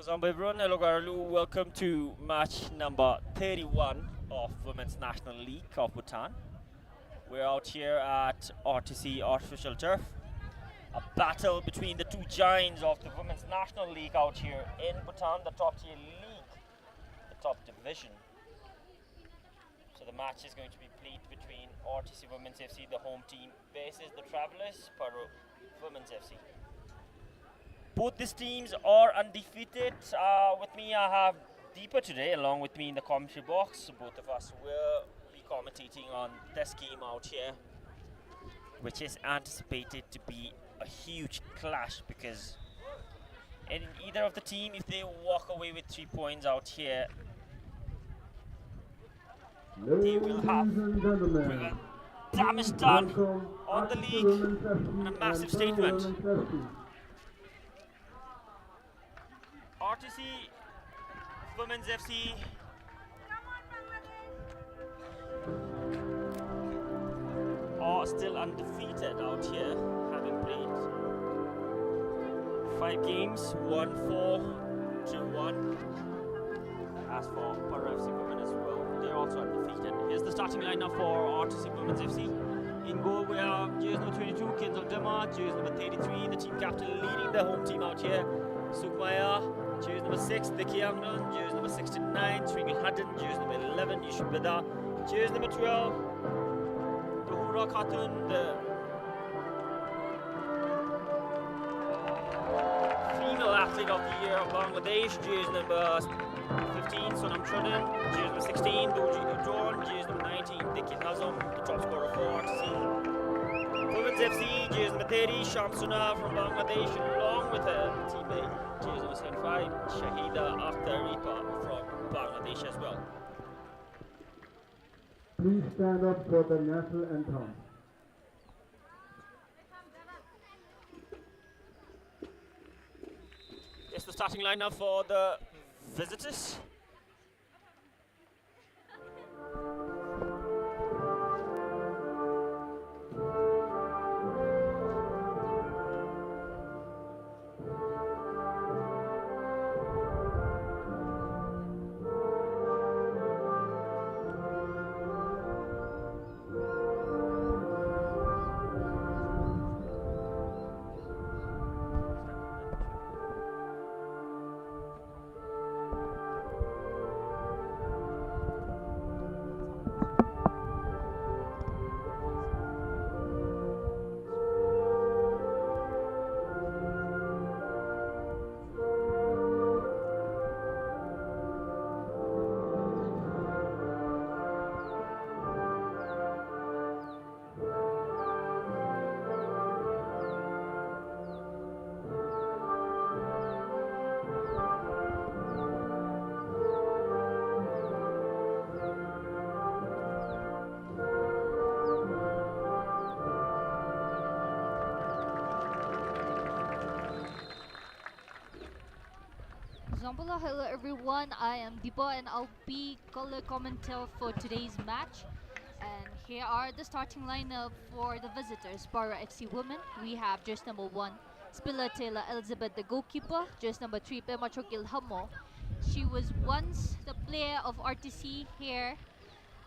Kuzamba everyone, hello Garalu, welcome to match number 31 of Women's National League of Bhutan. We're out here at RTC Artificial Turf. A battle between the two giants of the Women's National League out here in Bhutan, the top tier league, the top division. So the match is going to be played between RTC Women's FC, the home team, versus the Travelers, Paro Women's FC. Both these teams are undefeated. With me, I have Deepa today, along with me in the commentary box. Both of us will be commentating on this game out here, which is anticipated to be a huge clash because in either of the team, if they walk away with 3 points out here, they will have damage done on the league and a massive statement. RTC Women's FC are still undefeated out here, having played 5 games, won 4, drew 1. As for Paro FC Women as well, they're also undefeated. Here's the starting lineup for RTC Women's FC. In goal we have jersey number 22, Kinzel Dema, jersey number 33, the team captain leading the home team out here, Sukmaya. Jersey number 6, Vicky Amnon. Jersey number 69, Tringle Hutton. Jersey number 11, Yusuf Beda. Jersey number 12, Dohura Khatun, the female athlete of the year of Bangladesh. Jersey number 15, Sonam Chodin. Jersey number 16, Doji Ujoran. Jersey number 19, Diki Nazam, the top scorer for RTC Women's FC. Jersey number 30, Shamsuna from Bangladesh, along with her teammate. Jersey number 75, Shahida Akhtar from Bangladesh as well. Please stand up for the national anthem. It's the starting lineup for the visitors. Zambala, hello everyone, I am Deepa and I'll be color commentator for today's match. And here are the starting lineup for the visitors. Paro FC Women, we have jersey number 1, Spiller Taylor Elizabeth, the goalkeeper. Jersey number 3, Pema Chokil Hamo. She was once the player of RTC here.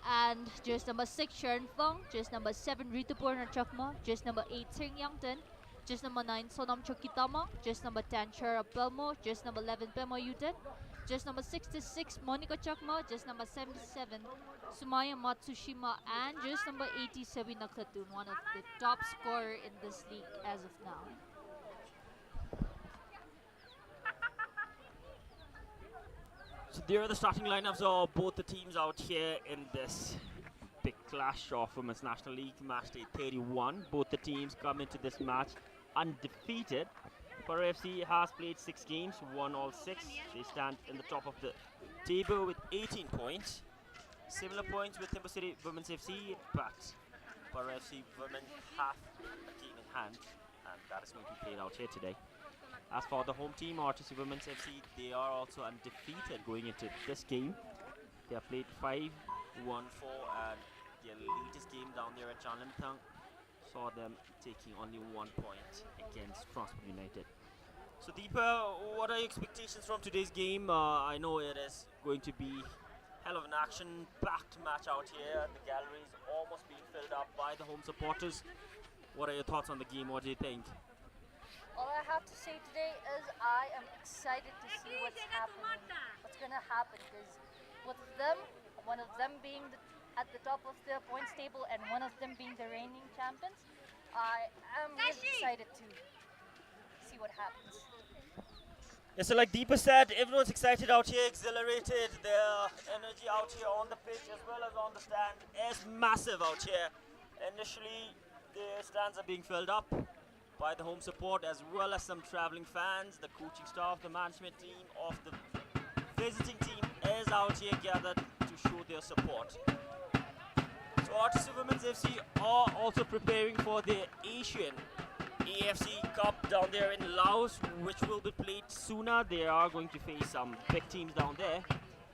And jersey number 6, Sharon Fong. Jersey number 7, Ritupurna Chakma. Jersey number 8, Sing Yangton. Jersey number 9, Sonam Chokitama. Jersey number 10, Shara Pelmo. Jersey number 11, Pemo Yuten. Jersey number 66, Monica Chakma. Jersey number 77, Sumaya Matsushima. And jersey number 80, Sabina Khatun, one of the top scorer in this league as of now. So there are the starting lineups of both the teams out here in this big clash of Women's National League match day 31. Both the teams come into this match undefeated. Paro FC has played 6 games, won all 6. They stand in the top of the table with 18 points. Similar points with Timber City Women's FC, but Paro FC Women have a game in hand, and that is going to be played out here today. As for the home team, RTC Women's FC, they are also undefeated going into this game. They have played 5, won 4, and their latest game down there at Chanlimthang saw them taking only 1 point against Transport United. So Deepa, what are your expectations from today's game? I know it is going to be hell of an action-packed match out here. The gallery is almost being filled up by the home supporters. What are your thoughts on the game? What do you think? All I have to say today is I am excited to see what's gonna happen, because one of them being at the top of the points table and one of them being the reigning champions, I am really excited to see what happens. Yeah, so like Deepa said, everyone's excited out here, exhilarated. Their energy out here on the pitch as well as on the stand is massive out here. Initially, the stands are being filled up by the home support as well as some traveling fans. The coaching staff, the management team of the visiting team is out here gathered to show their support. So Artists Women's FC are also preparing for the Asian AFC Cup down there in Laos, which will be played sooner. They are going to face some big teams down there.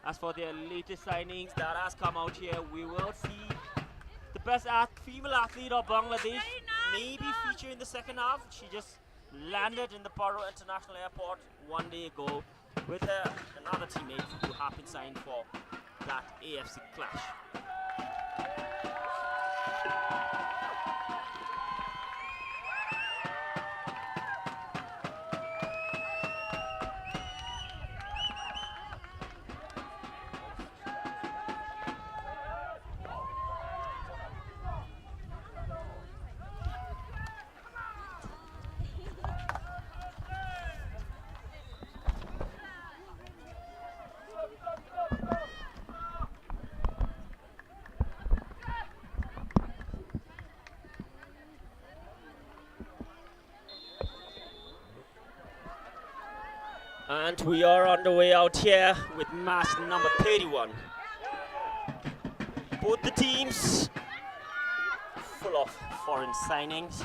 As for their latest signings that has come out here, we will see the best female athlete of Bangladesh maybe feature in the second half. She just landed in the Paro International Airport one day ago with another teammate who happened signed for that AFC clash. And we are underway out here with match number 31. Both the teams full of foreign signings.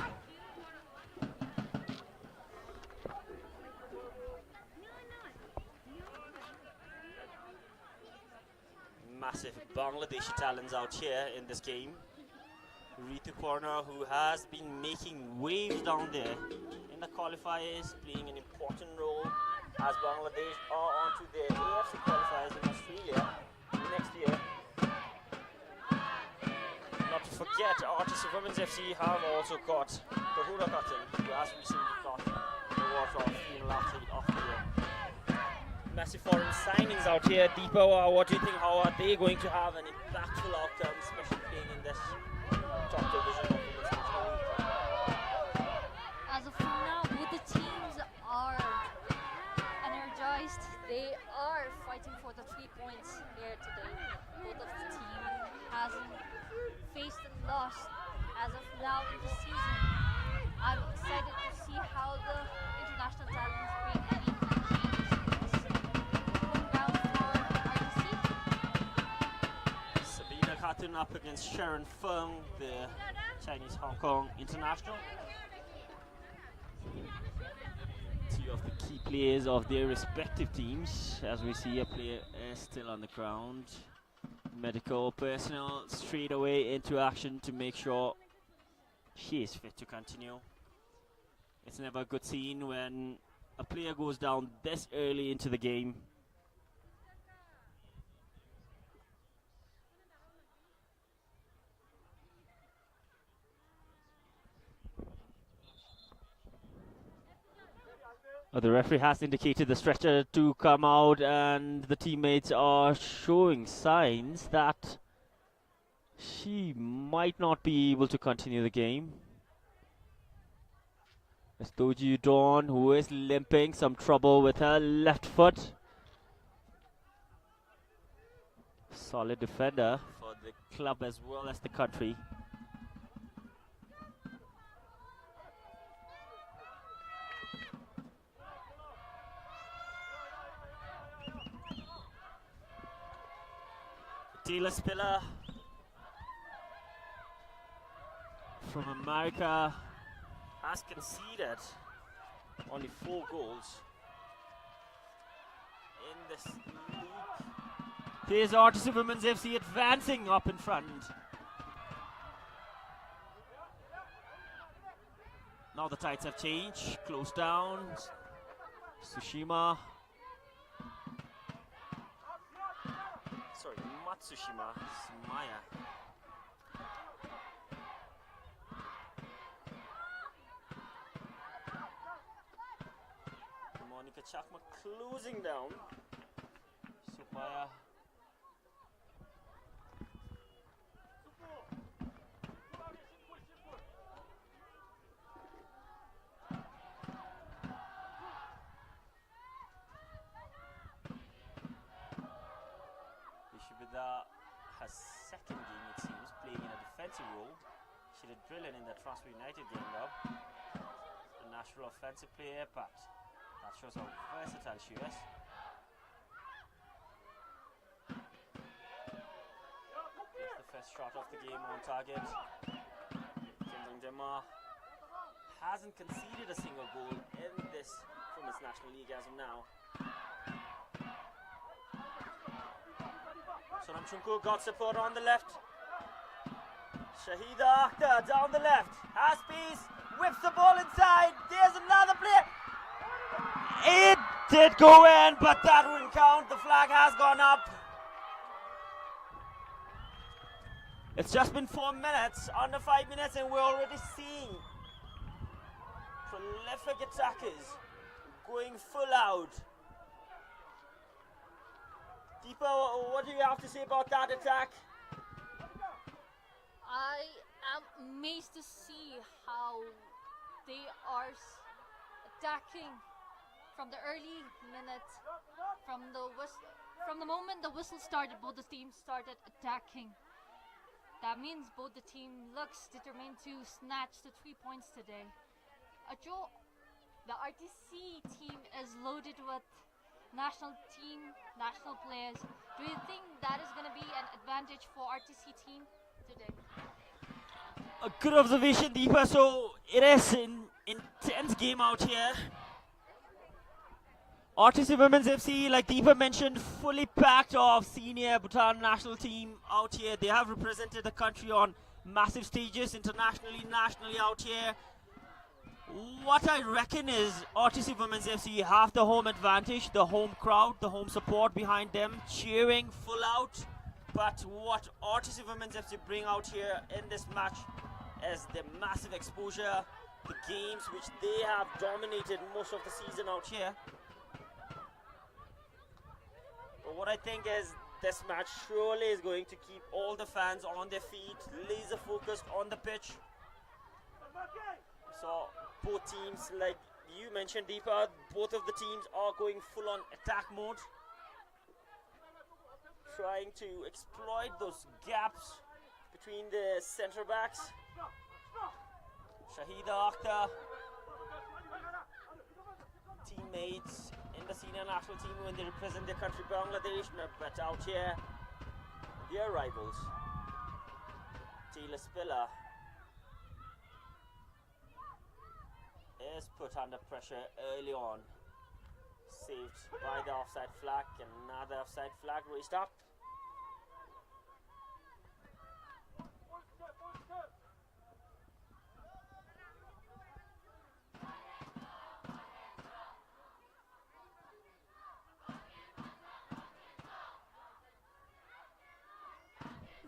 Massive Bangladeshi talents out here in this game. Ritu Parna, who has been making waves down there in the qualifiers, playing an important role as Bangladesh are onto their AFC qualifiers in Australia next year. Not to forget, Artists of Women's FC have also got the Hura Cutting, who has recently got the award of Female Athlete of the Year. Massive foreign signings out here. Deepa, what do you think? How are they going to have an impactful outcome, especially playing in this top division of Women's National League? As of now, both the teams are energized. They are fighting for the 3 points here today. Both of the team hasn't faced a loss as of now in the season. I'm excited to see how the international talents bring any changes in this round for RTC. Sabina Khatun up against Sharon Feng, the Chinese Hong Kong international. Two of the key players of their respective teams. As we see, a player is still on the ground. Medical personnel straight away into action to make sure she is fit to continue. It's never a good scene when a player goes down this early into the game. The referee has indicated the stretcher to come out, and the teammates are showing signs that she might not be able to continue the game. It's Doji Dawn, who is limping, some trouble with her left foot. Solid defender for the club as well as the country. Taylor Spiller from America has conceded only 4 goals in this league. Here's Artists of Women's FC advancing up in front. Now the tides have changed, closed down. Tsushima. Sorry, Matsushima. Sumaya. Monica Chakma closing down. Sumaya. Her second game, it seems, playing in a defensive role. She did brilliant in the Transfer United game though. A natural offensive player, but that shows how versatile she is. Gets the first shot of the game on target. Kim Dema hasn't conceded a single goal in this Women's National League as of now. Sonam Chunku got support on the left. Shahida Akhtar down the left. Has space. Whips the ball inside. There's another player. It did go in, but that wouldn't count. The flag has gone up. It's just been 4 minutes, under 5 minutes, and we're already seeing prolific attackers going full out. Deepa, what do you have to say about that attack? I am amazed to see how they are attacking from the early minutes. From the moment the whistle started, both the teams started attacking. That means both the team looks determined to snatch the 3 points today. Joe, the RTC team is loaded with national players. Do you think that is going to be an advantage for RTC team today? A good observation, Deepa. So it is an intense game out here. RTC Women's FC, like Deepa mentioned, fully packed of senior Bhutan national team out here. They have represented the country on massive stages, internationally, nationally out here. What I reckon is RTC Women's FC have the home advantage, the home crowd, the home support behind them, cheering full out. But what RTC Women's FC bring out here in this match is the massive exposure, the games which they have dominated most of the season out here. But what I think is this match surely is going to keep all the fans on their feet, laser focused on the pitch. So both teams, like you mentioned, Deepa, both of the teams are going full on attack mode, trying to exploit those gaps between the centre backs. Shahida Akhtar, teammates in the senior national team when they represent their country Bangladesh, but out here, their rivals. Taylor Spiller is put under pressure early on. Saved by the offside flag, and another offside flag raised up.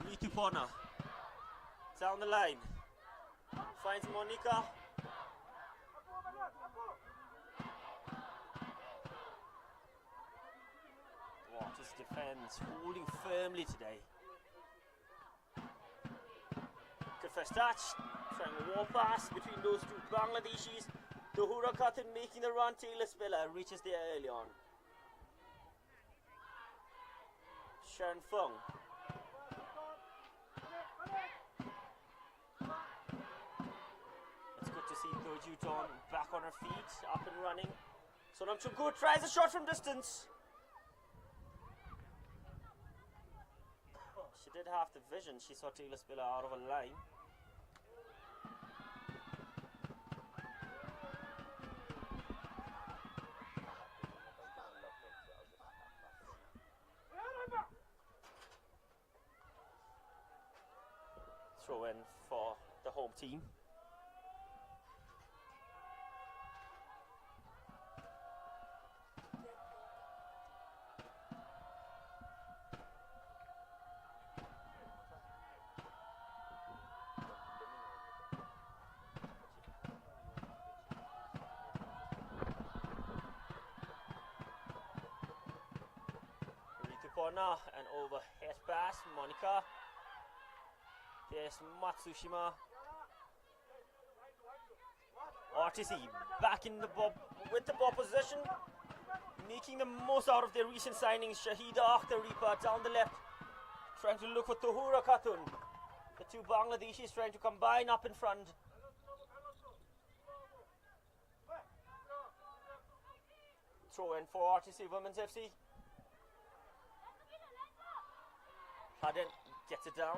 Ritupona down the line, finds Monica. His defense holding firmly today. Good first touch, trying a wall pass between those two Bangladeshis. Dohura Khatun making the run. Taylor Spiller reaches there early on. Sharon Fung. It's good to see Doju Ton back on her feet, up and running. Sonam Chunku tries a shot from distance. She did have the vision. She saw Taylor Spiller out of a line. Throw in for the home team. corner and overhead pass. Monica. There's Matsushima. RTC back in the with the ball position, making the most out of their recent signings. Shahida Akhtar Reaper down the left, trying to look for Tuhura Khatun. The two Bangladeshis trying to combine up in front. Throw in for RTC Women's FC. Hadden gets it down.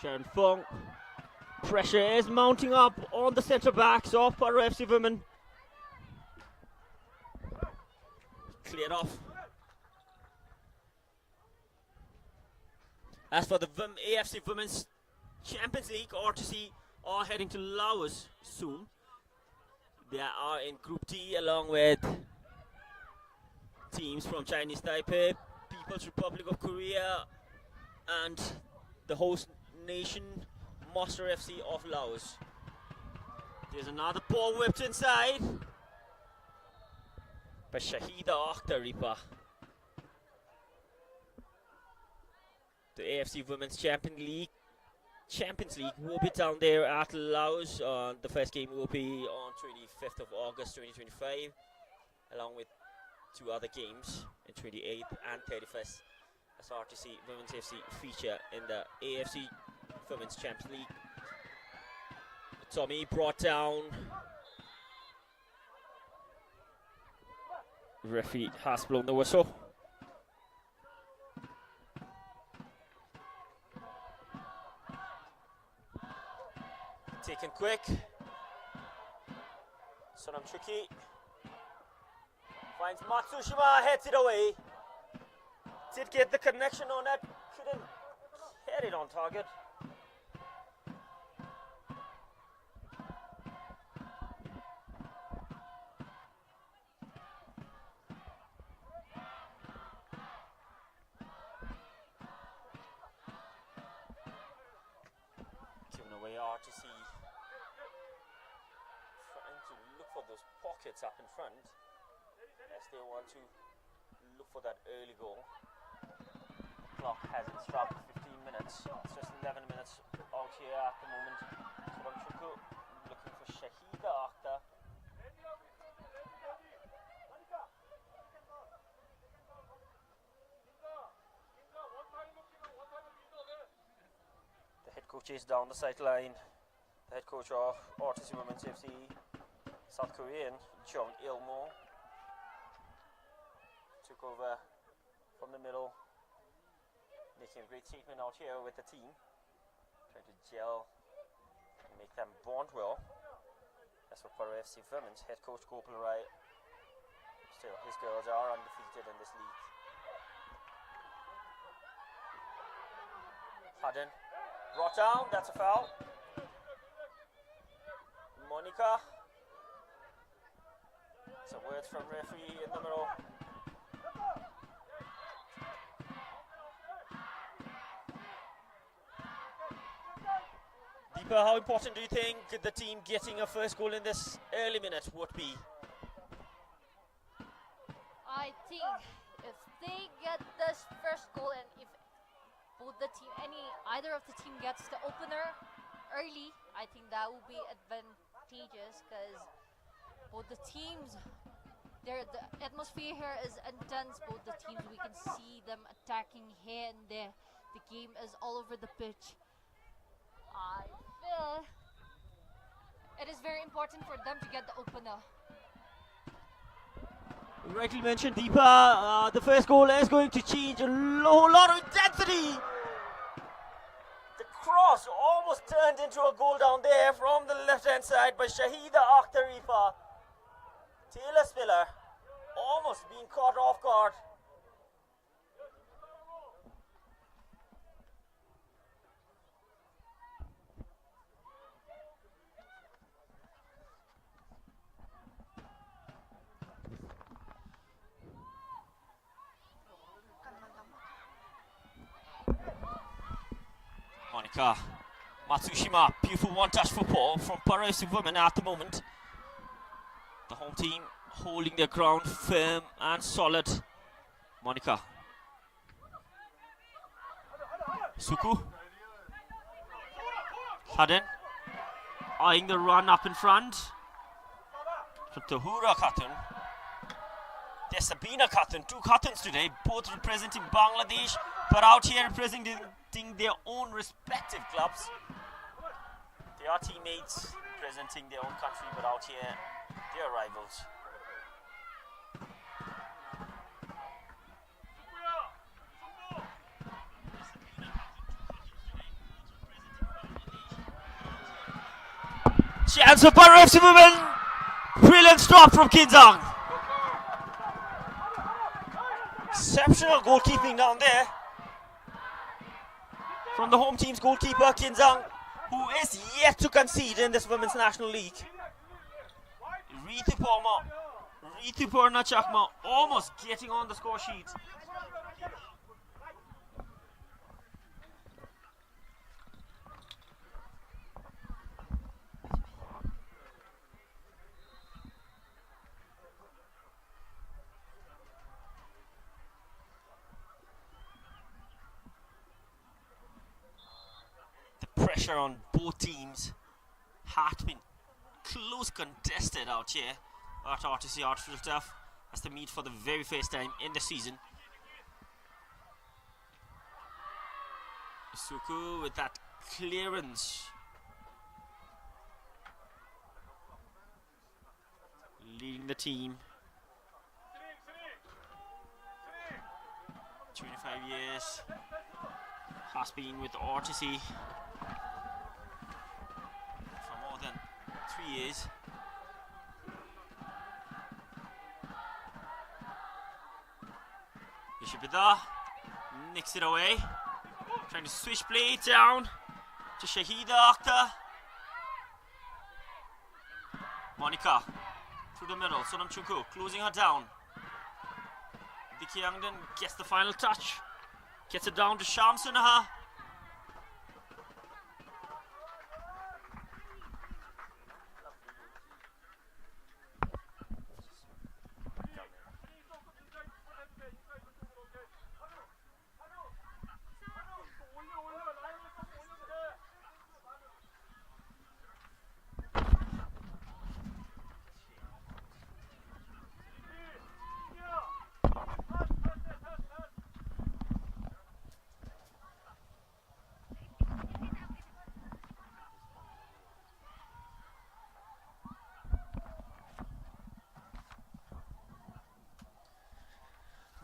Sharon Fong. Pressure is mounting up on the centre backs of Paro FC Women. Cleared off. As for the AFC Women's Champions League, RTC are heading to Laos soon. They are in Group D along with teams from Chinese Taipei, People's Republic of Korea, and the host nation Master FC of Laos. There's another ball whipped inside by Shahida Akhtar Ripa. The AFC Women's Champions League will be down there at Laos. The first game will be on 25th of August 2025, along with two other games in 28th and 31st, as RTC Women's FC feature in the AFC Women's Champions League. Tommy brought down. Referee has blown the whistle. Taken quick. Sonam Chuki finds Matsushima, heads it away. Did get the connection on that, couldn't hit it on target. Given away RTC, trying to look for those pockets up in front as they want to look for that early goal. Clock hasn't stopped 15 minutes. It's just 11 minutes out here at the moment. Suramchuku looking for Shahida Akhtar. The head coach is down the sideline. The head coach of RTC Women's FC, South Korean, Jung Il-mo, took over from the middle, making a great statement out here with the team, trying to gel and make them bond well. That's what Paro FC Women's head coach Gopal Rai. Still, his girls are undefeated in this league. Hadden brought down, that's a foul. Monica. Some words from referee in the middle. Deepa, how important do you think the team getting a first goal in this early minute would be? I think if they get this first goal and if both the team, either of the team gets the opener early, I think that will be advantageous because both the teams, the atmosphere here is intense. Both the teams, we can see them attacking here and there. The game is all over the pitch. I feel it is very important for them to get the opener. Rightly mentioned, Deepa. The first goal is going to change a whole lot of intensity. The cross almost turned into a goal down there from the left-hand side by Shahida Akhtar Ripa. Taylor Spiller almost being caught off guard. Monica Matsushima, beautiful one-touch football from Paro FC women at the moment. The home team holding their ground firm and solid. Monica. Suku. Hadden. Eyeing the run up in front. From Tahura Khatun. There's Sabina Khatun. Two Khathuns today, both representing Bangladesh, but out here representing their own respective clubs. They are teammates representing their own country, but out here they are rivals. Chance for Paro FC women. Brilliant stop from Kinzang. Exceptional goalkeeping down there from the home team's goalkeeper Kinzang, who is yet to concede in this Women's National League. Ritu Purna Chakma almost getting on the score sheet. Pressure on both teams had been close contested out here at RTC Artificial Turf as they meet for the very first time in the season. Suku with that clearance, leading the team. 25 years has been with RTC. 3 years. Ishibida nicks it away. Trying to switch play down to Shahida Akhtar. Monica through the middle. Sonam Chunku closing her down. Vicky Angden gets the final touch. Gets it down to Sham Sunaha.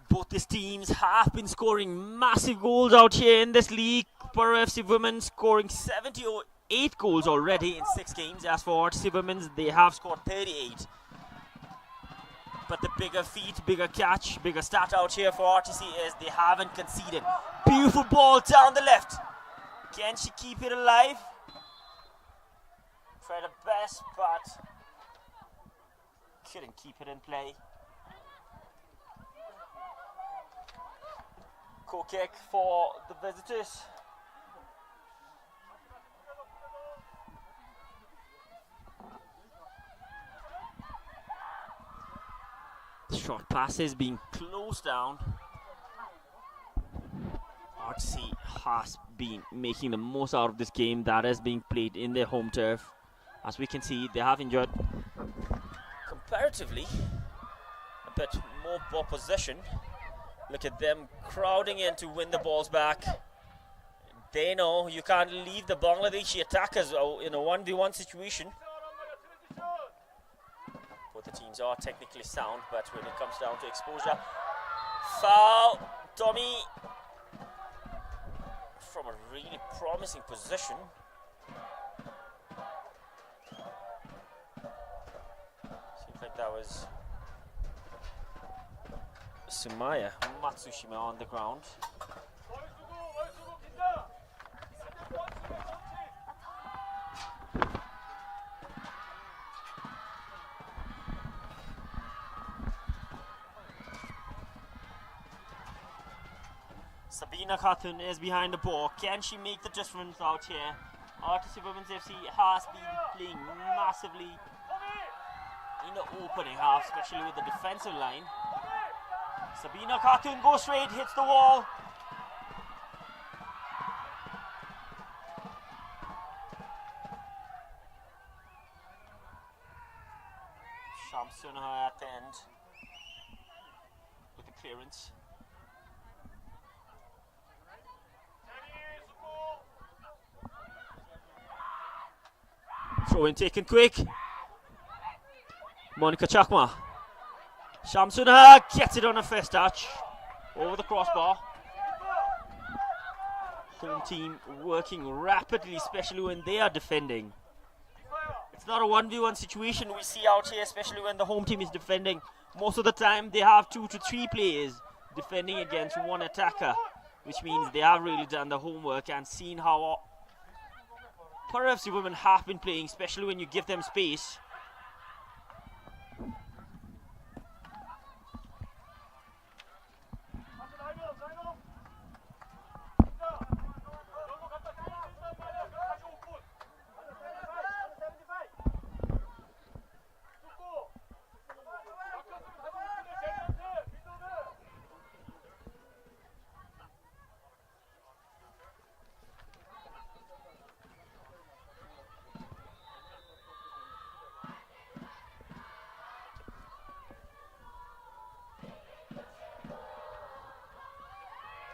Both these teams have been scoring massive goals out here in this league. Paro FC women scoring 78 goals already in 6 games. As for RTC women, they have scored 38. But the bigger feat, bigger catch, bigger stat out here for RTC is they haven't conceded. Beautiful ball down the left. Can she keep it alive? Tried her best, but couldn't keep it in play. Goal kick for the visitors. Short passes being closed down. RTC has been making the most out of this game that is being played in their home turf. As we can see, they have enjoyed comparatively a bit more ball possession. Look at them crowding in to win the balls back. They know you can't leave the Bangladeshi attackers in a 1v1 situation. Both the teams are technically sound, but when it comes down to exposure, foul. Tommy from a really promising position. Seems like that was Sumaya Matsushima on the ground. Sabina Khatun is behind the ball. Can she make the difference out here? RTC Women's FC has been playing massively in the opening half, especially with the defensive line. Sabina Khatun goes straight, hits the wall. Shamsunha at the end with the clearance. Throw in taken quick. Monica Chakma. Shamsunha gets it on a first touch over the crossbar. Home team working rapidly, especially when they are defending. It's not a 1v1 situation we see out here, especially when the home team is defending. Most of the time they have 2 to 3 players defending against one attacker, which means they have really done the homework and seen how Paro FC women have been playing, especially when you give them space.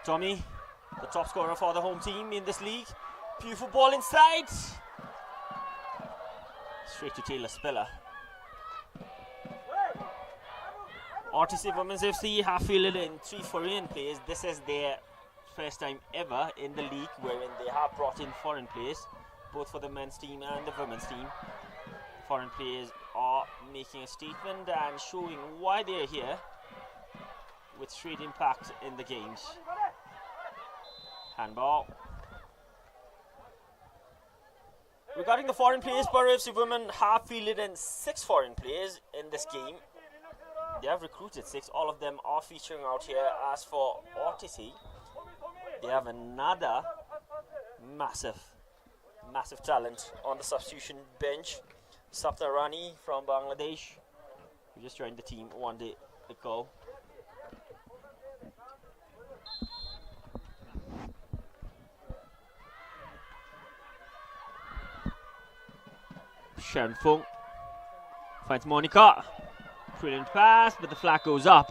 Tommy, the top scorer for the home team in this league. Beautiful ball inside. Straight to Taylor Spiller. RTC Women's FC have fielded in 3 foreign players. This is their first time ever in the league wherein they have brought in foreign players, both for the men's team and the women's team. Foreign players are making a statement and showing why they are here with straight impact in the games. Handball. Regarding the foreign players, Paro FC women have fielded in 6 foreign players in this game. They have recruited 6. All of them are featuring out here. As for RTC, they have another massive talent on the substitution bench. Sapna Rani from Bangladesh, who just joined the team 1 day ago. Sharon Fung finds Monica. Brilliant pass, but the flag goes up.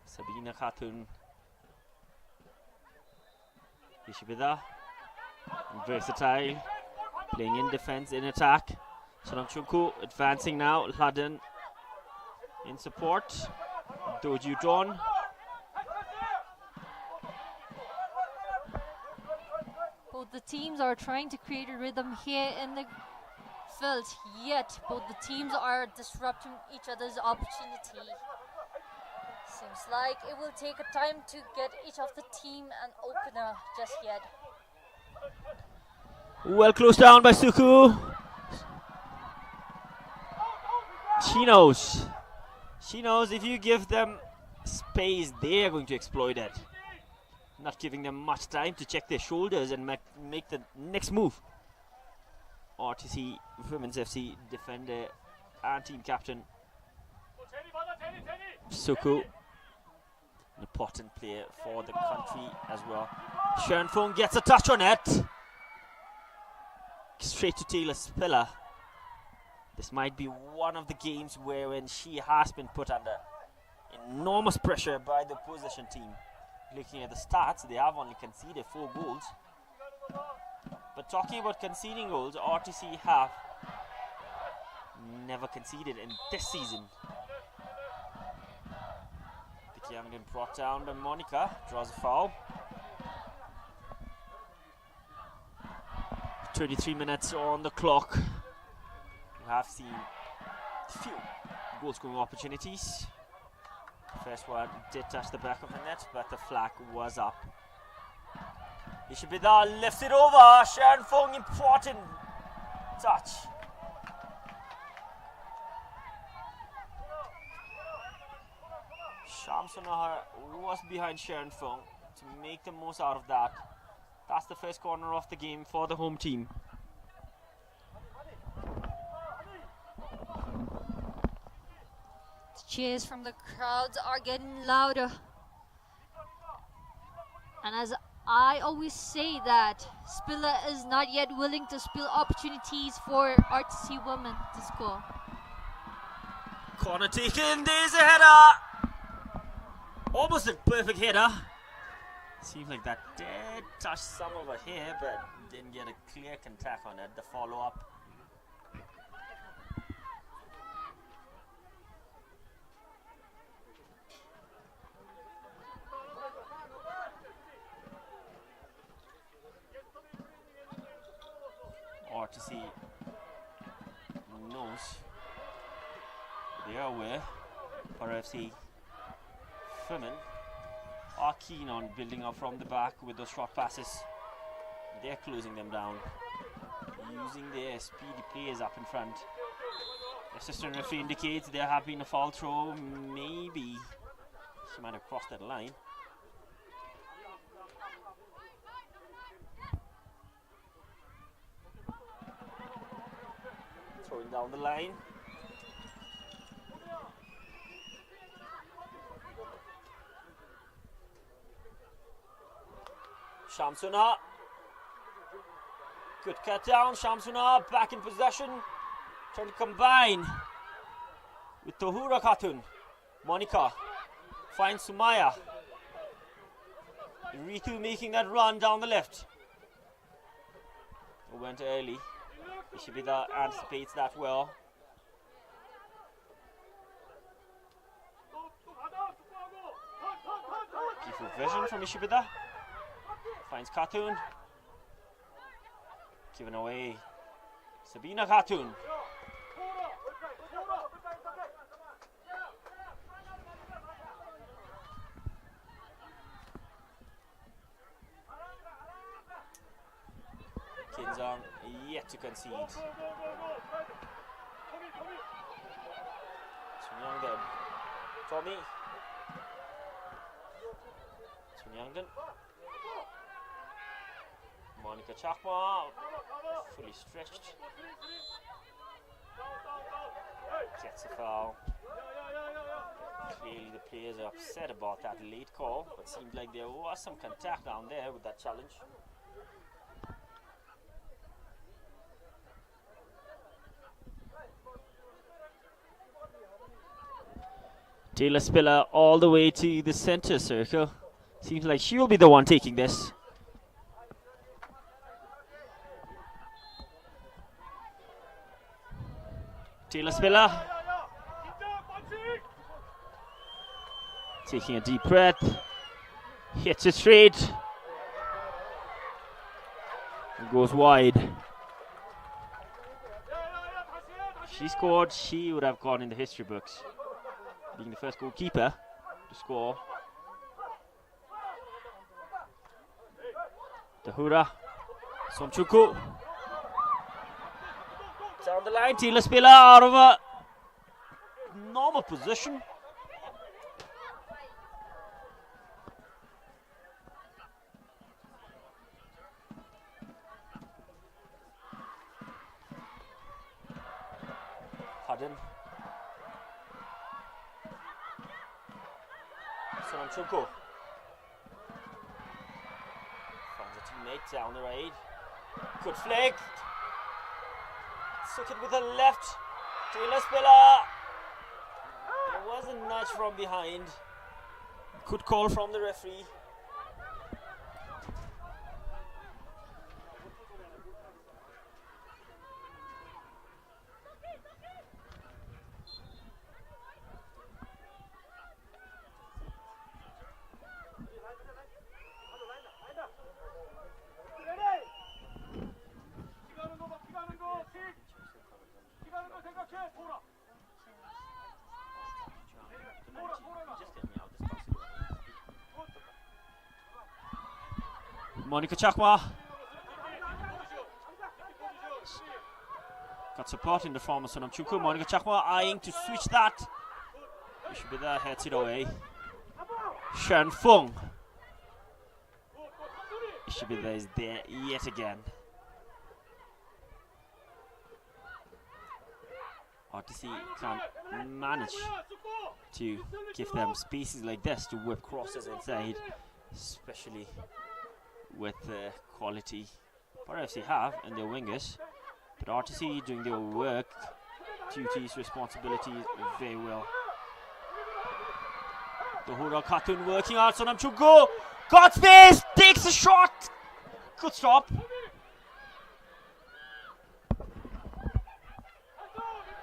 Sabina Khatun. Ishibida. Versatile, playing in defense, in attack. Chanamchunku advancing now. Laden in support. Doju Don. Both the teams are trying to create a rhythm here in the field, yet both the teams are disrupting each other's opportunity. Seems like it will take a time to get each of the team an opener just yet. Well closed down by Suku. She knows if you give them space, they are going to exploit it. Not giving them much time to check their shoulders and make the next move. RTC Women's FC defender and team captain Suku, an important player for the country as well. Sharon Fung gets a touch on it. Straight to Taylor Spiller. This might be one of the games wherein she has been put under enormous pressure by the opposition team. Looking at the stats, they have only conceded 4 goals. But talking about conceding goals, RTC have never conceded in this season. The Camden brought down by Monica, draws a foul. 23 minutes on the clock. We have seen few goal scoring opportunities. First one did touch the back of the net, but the flag was up. Ishibida lifts it over. Sharon Fong, important touch. Shamsunahar was behind Sharon Fong to make the most out of that. That's the first corner of the game for the home team. The cheers from the crowds are getting louder. And as I always say that Spiller is not yet willing to spill opportunities for RTC women to score. Corner taken, there's a header! Almost a perfect header. Seems like that did touch some over here, but didn't get a clear contact on it. The follow-up. RTC knows they are aware. Paro FC women are keen on building up from the back with those short passes. They're closing them down, using their speedy players up in front. Assistant referee indicates there have been a foul throw. Maybe she might have crossed that line. Throwing down the line. Shamsuna. Good cut down. Shamsuna back in possession. Trying to combine with Tohura Khatun. Monica finds Sumaya. Ritu making that run down the left. Went early. Ishibida anticipates that well. Beautiful vision from Ishibida. Finds Khatun. Given away. Sabina Khatun. Kinzong yet to concede. Sunyangden. Tommy. Sunyangden. Monica Chakma, fully stretched. Gets a foul. Clearly the players are upset about that late call, but seemed like there was some contact down there with that challenge. Taylor Spiller all the way to the center circle. Seems like she'll be the one taking this. Taylor Spiller taking a deep breath, hits it straight, and goes wide. If she scored, she would have gone in the history books, being the first goalkeeper to score. Tahura, Somchuku. Down the line, Taylor Spiller out of a normal position. Hudden. Sonamchuku. Finds a teammate down the right. Good flick. Took it with the left. Taylor Spiller. There was a nudge from behind. Good call from the referee. Just Monica Chakma got support in the form of Sonam Chuku. Monica Chakma eyeing to switch that. It should be there, heads it away. Shen Fung. It should be there, is there yet again. RTC can't manage to give them spaces like this to whip crosses inside, especially with the quality Paro FC have and their wingers. But RTC doing their work, duties, responsibilities very well. The Hura Khatun working out, Sonam Chugu got space, takes a shot, good stop.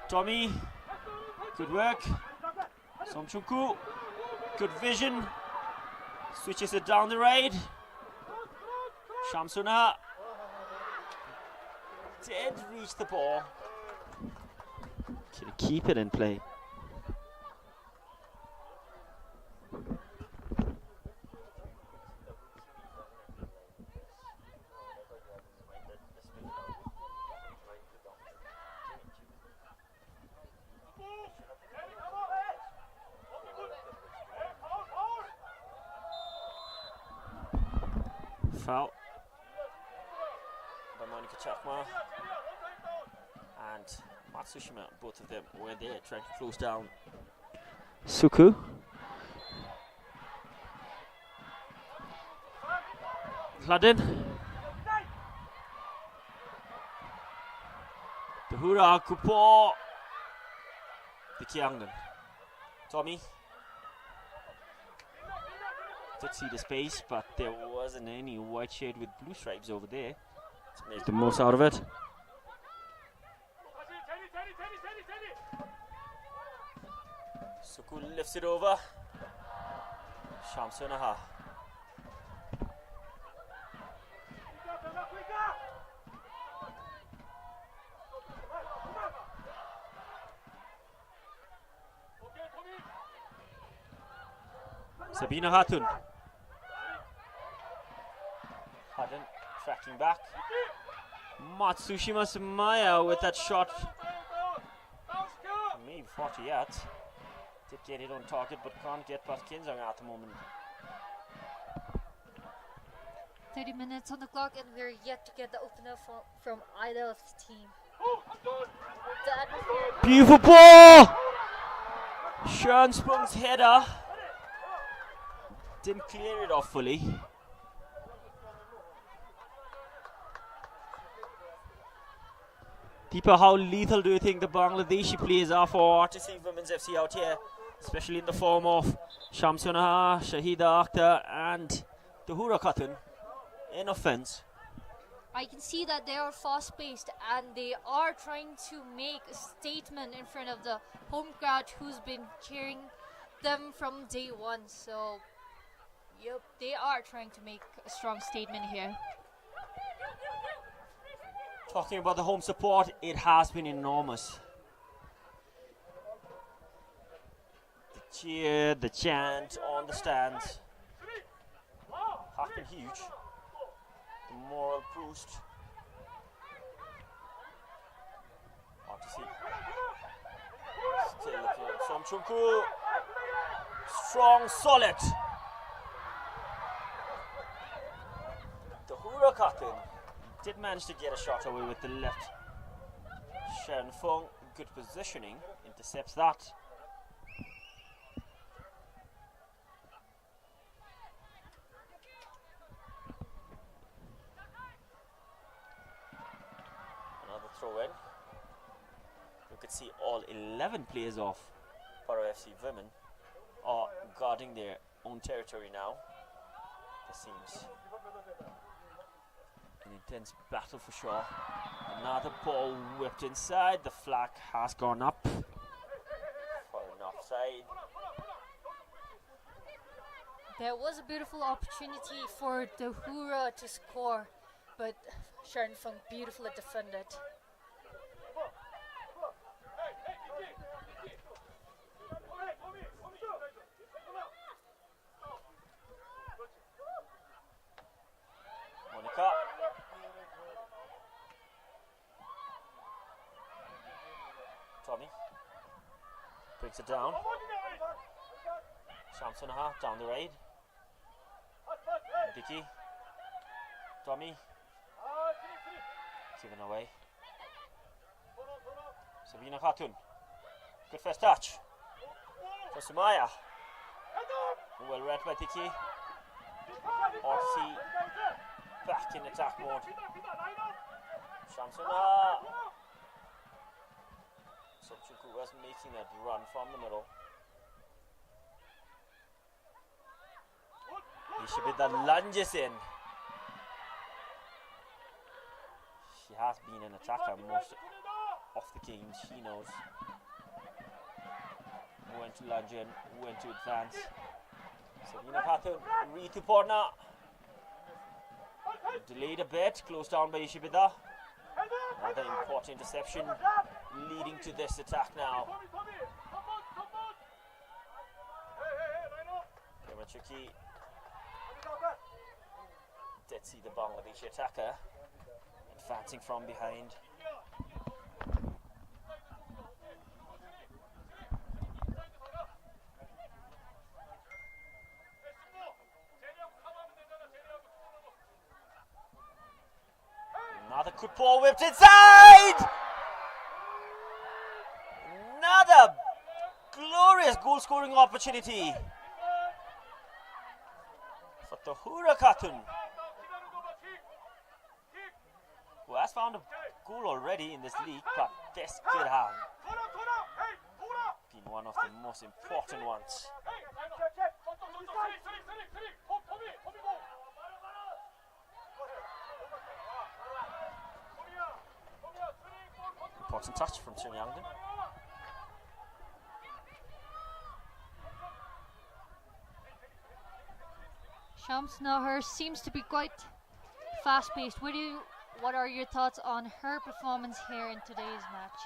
Tommy, good work. Somchuku, good vision. Switches it down the right. Shamsuna did reach the ball. Can he keep it in play? Foul by Monica Chakma and Matsushima, both of them were there trying to close down Suku. Hladin. The Hura Kupo. The Kiangdan. Tommy. Did see the space, but there wasn't any white shade with blue stripes over there to make the most out of it. Suku lifts it over. Shamsunaha. Sabina Hatun. Hatun tracking back. Matsushima Sumaya with that shot. Maybe 40 yards. Did get it on target but can't get past Kinzang at the moment. 30 minutes on the clock and we're yet to get the opener from either of the team. Beautiful ball! Sean Sprung's header. Didn't clear it off fully. Deepa, how lethal do you think the Bangladeshi players are for RTC Women's FC out here? Especially in the form of Shamsuna, Shahida Akhtar and the Hura Khatun in offense. I can see that they are fast-paced and they are trying to make a statement in front of the home crowd who's been cheering them from day one. So, yep, they are trying to make a strong statement here. Talking about the home support, it has been enormous. The cheer, the chant on the stands have been huge. The moral boost. Hard to see. Still looking. Somchunku. Strong, solid. The Hura Khatun did manage to get a shot away with the left. Shen Fung, good positioning, intercepts that. Another throw in. You could see all 11 players of Paro FC women are guarding their own territory now. This seems an intense battle for sure. Another ball whipped inside. The flag has gone up for an offside. There was a beautiful opportunity for the Hura to score, but Sharon Fung beautifully defended. Tommy brings it down. Shamsunaha down the raid. Vicky. Tommy. Given away. Sabina Khatun. Good first touch. For Sumaya. Well read by Vicky. Orsi back in attack mode. Shamsunaha. Somchuku was making that run from the middle. He should be the lunges in. She has been an attacker most of the games, she knows. When to lunge in, when to advance. Sabina Khatun, Ritu Porna. Delayed a bit, closed down by Ishibida. Another important interception leading to this attack now. Kamachuki did see the Bangladeshi attacker advancing from behind. Another good ball whipped inside! Another glorious goal scoring opportunity for Tahura Khatun, who has found a goal already in this league, but this could have been one of the most important ones. Important touch from Chung Yangden. Shamsunaha seems to be quite fast-paced. What are your thoughts on her performance here in today's match?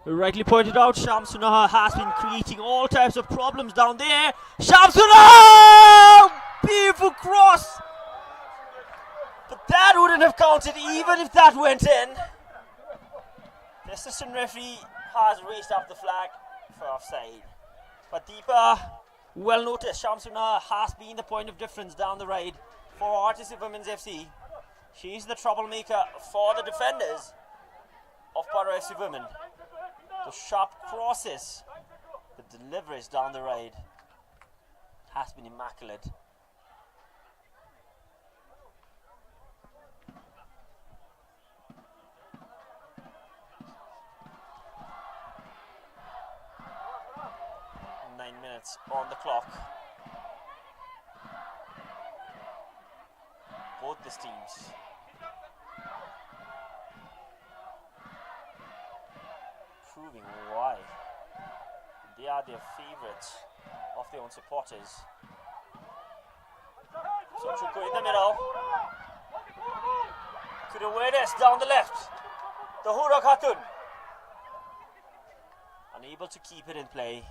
Rightly pointed out, Shamsunaha has been creating all types of problems down there. Shamsunaha! Beautiful cross! But that wouldn't have counted even if that went in. The assistant referee has raised up the flag for offside. But Deepa, well noticed, Shamsunaha has been the point of difference down the ride for RTC Women's FC. She's the troublemaker for the defenders of Paro FC Women. The sharp crosses, the deliveries down the ride has been immaculate. On the clock. Both these teams proving why they are their favourites of their own supporters. So Chuko in the middle. Could awareness down the left. The Tahura Khatun unable to keep it in play.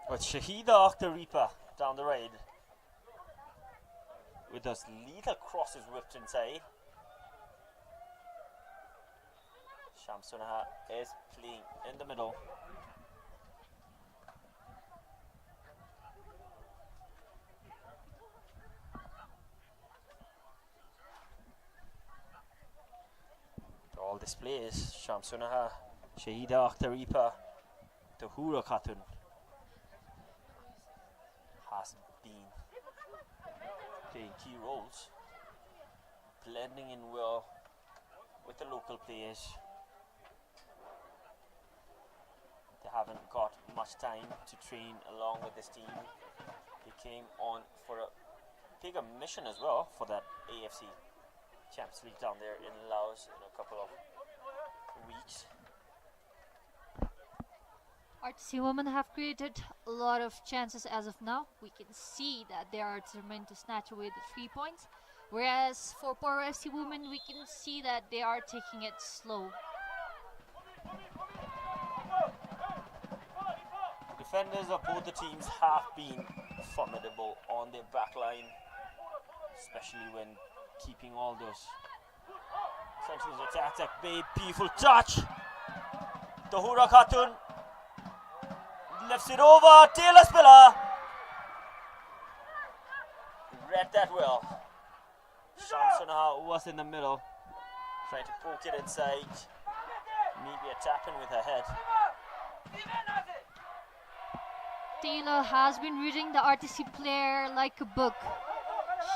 But Shahida Akhtar down the raid with those lethal crosses whipped inside. Shamsunaha is playing in the middle. All displays Shamsunaha, Shahida Akhtar, Tahura Khatun has been playing key roles, blending in well with the local players. They haven't got much time to train along with this team. They came on for a bigger mission as well for that AFC Champions League down there in Laos in a couple of weeks. RTC women have created a lot of chances as of now. We can see that they are determined to snatch away the 3 points. Whereas for Paro FC women, we can see that they are taking it slow. Defenders of both the teams have been formidable on their back line, especially when keeping all those sentinels attack. Beautiful touch. Tahura Khatun lifts it over. Taylor Spiller read that well. Shamsuna was in the middle, trying to poke it inside. Maybe a tap in with her head. Taylor has been reading the RTC player like a book.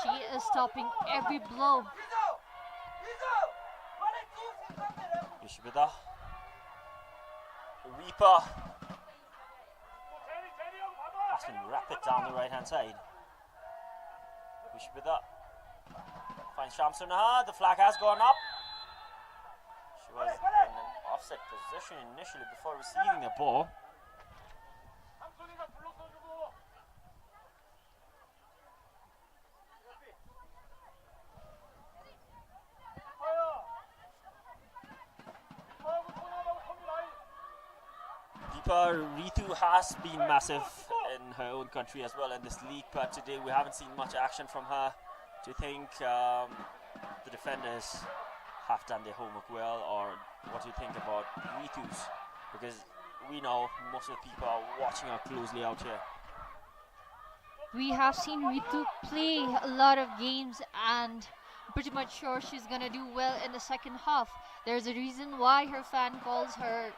She is stopping every blow. Ishbida. Reaper has been rapid down the right hand side. Ishbida finds Shamsuna. The flag has gone up. She was in an offset position initially before receiving the ball. Ritu has been massive in her own country as well in this league, but today we haven't seen much action from her. Do you think the defenders have done their homework well, or what do you think about Ritu's? Because we know most of the people are watching her closely out here. We have seen Ritu play a lot of games, and I'm pretty much sure she's gonna do well in the second half. There's a reason why her fan calls her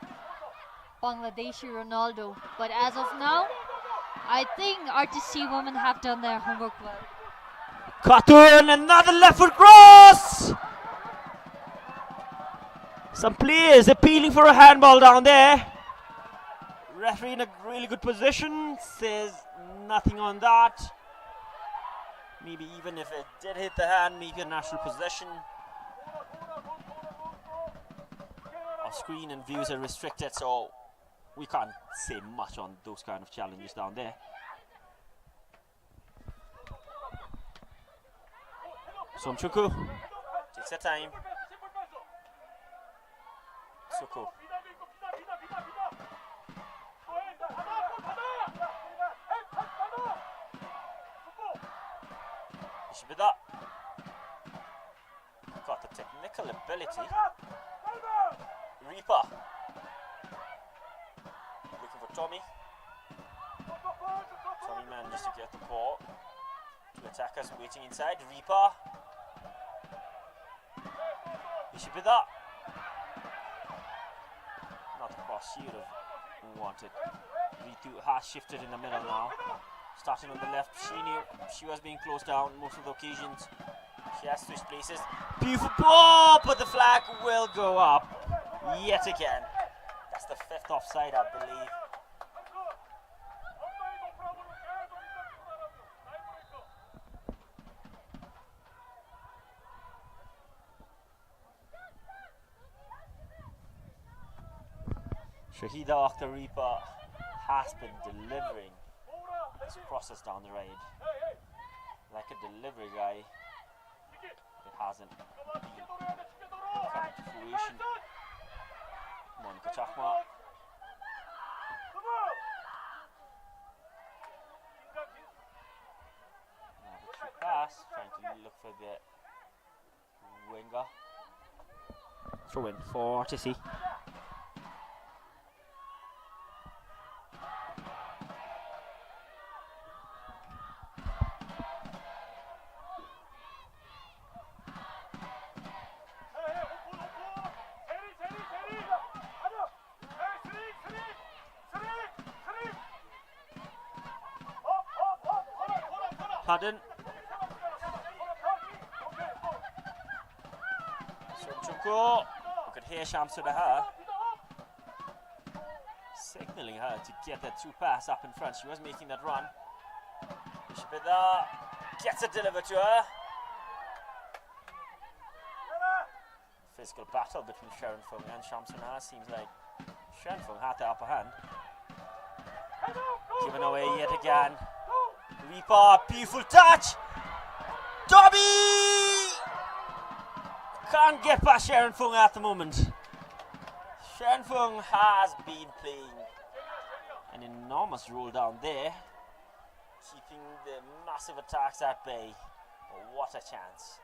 Bangladeshi Ronaldo, but as of now, I think RTC women have done their homework well. Khatun, another left foot cross! Some players appealing for a handball down there. Referee in a really good position, says nothing on that. Maybe even if it did hit the hand, maybe a national possession. Our screen and views are restricted, so we can't say much on those kind of challenges down there. Somchuku takes her time. Suku. Ishbida got the technical ability. Reaper looking for Tommy. Tommy manages to get the ball. Two attackers waiting inside. Reaper. Ishbida. Not the cross she would have wanted. Ritu has shifted in the middle now. Starting on the left, she knew she was being closed down most of the occasions. She has switched places. Beautiful ball, but the flag will go up yet again. That's the fifth offside, I believe. Shahida Akhtar has been delivering this process down the right like a delivery guy. It hasn't been coming to fruition. Monica Chakma. Now the true pass, trying to look for the winger. Throw in for RTC. Pardon. Somchuku. You could hear Shamsuna signaling her to get that two pass up in front. She was making that run. Ishbida gets it delivered to her. Physical battle between Sharon Fung and Shamsuna. Seems like Sharon Fung had the upper hand. Given away yet again. Reaper, beautiful touch! Dobby! Can't get past Sharon Fung at the moment. Sharon Fung has been playing an enormous role down there, keeping the massive attacks at bay. But what a chance.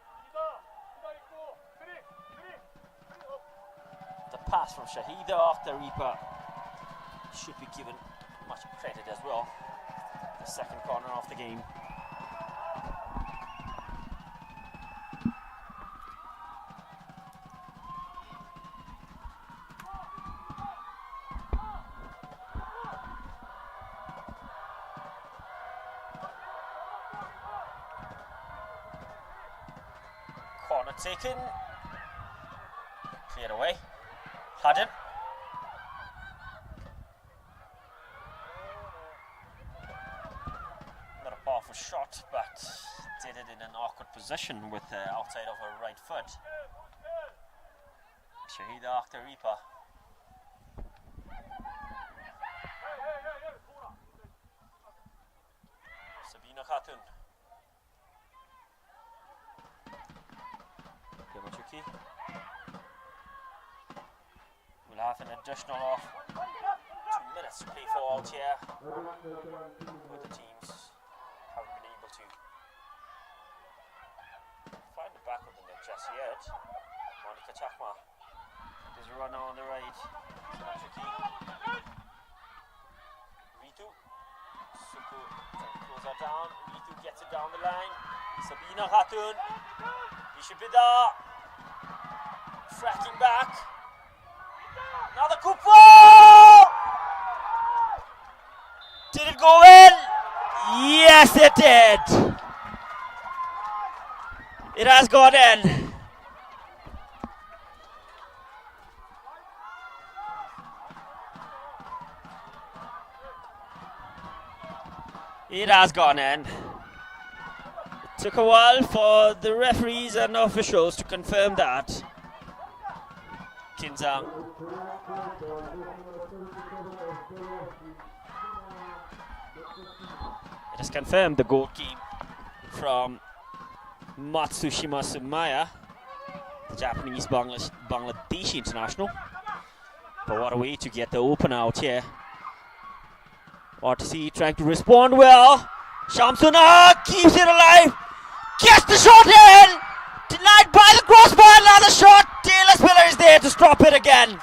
The pass from Shahida Akhtar Reaper should be given much credit as well. The second corner of the game. Corner taken. Cleared away. Hadden. Not a powerful shot, but did it in an awkward position with the outside of her right foot. Shahida Akhtar Reaper. Sabina Khatun. Tricky. We'll have an additional of 2 minutes to play for all here. Both the teams haven't been able to find the back of the net just yet. Monica Chakma. There's a runner on the right. Tricky. Ritu. Suku throws her down. Ritu gets it down the line. Sabina Khatun. Ishibida. Fracking back. Another Kupo! Did it go in? Yes, it did. It has gone in. It has gone in. It took a while for the referees and officials to confirm that. Kinzang. It has confirmed the goal came from Matsushima Sumaya, the Japanese Bangladeshi international. But what a way to get the open out here. RTC trying to respond well. Shamsuna keeps it alive. Gets the shot in. Denied by the crossbar. Another shot. Taylor Spiller is there to stop it again.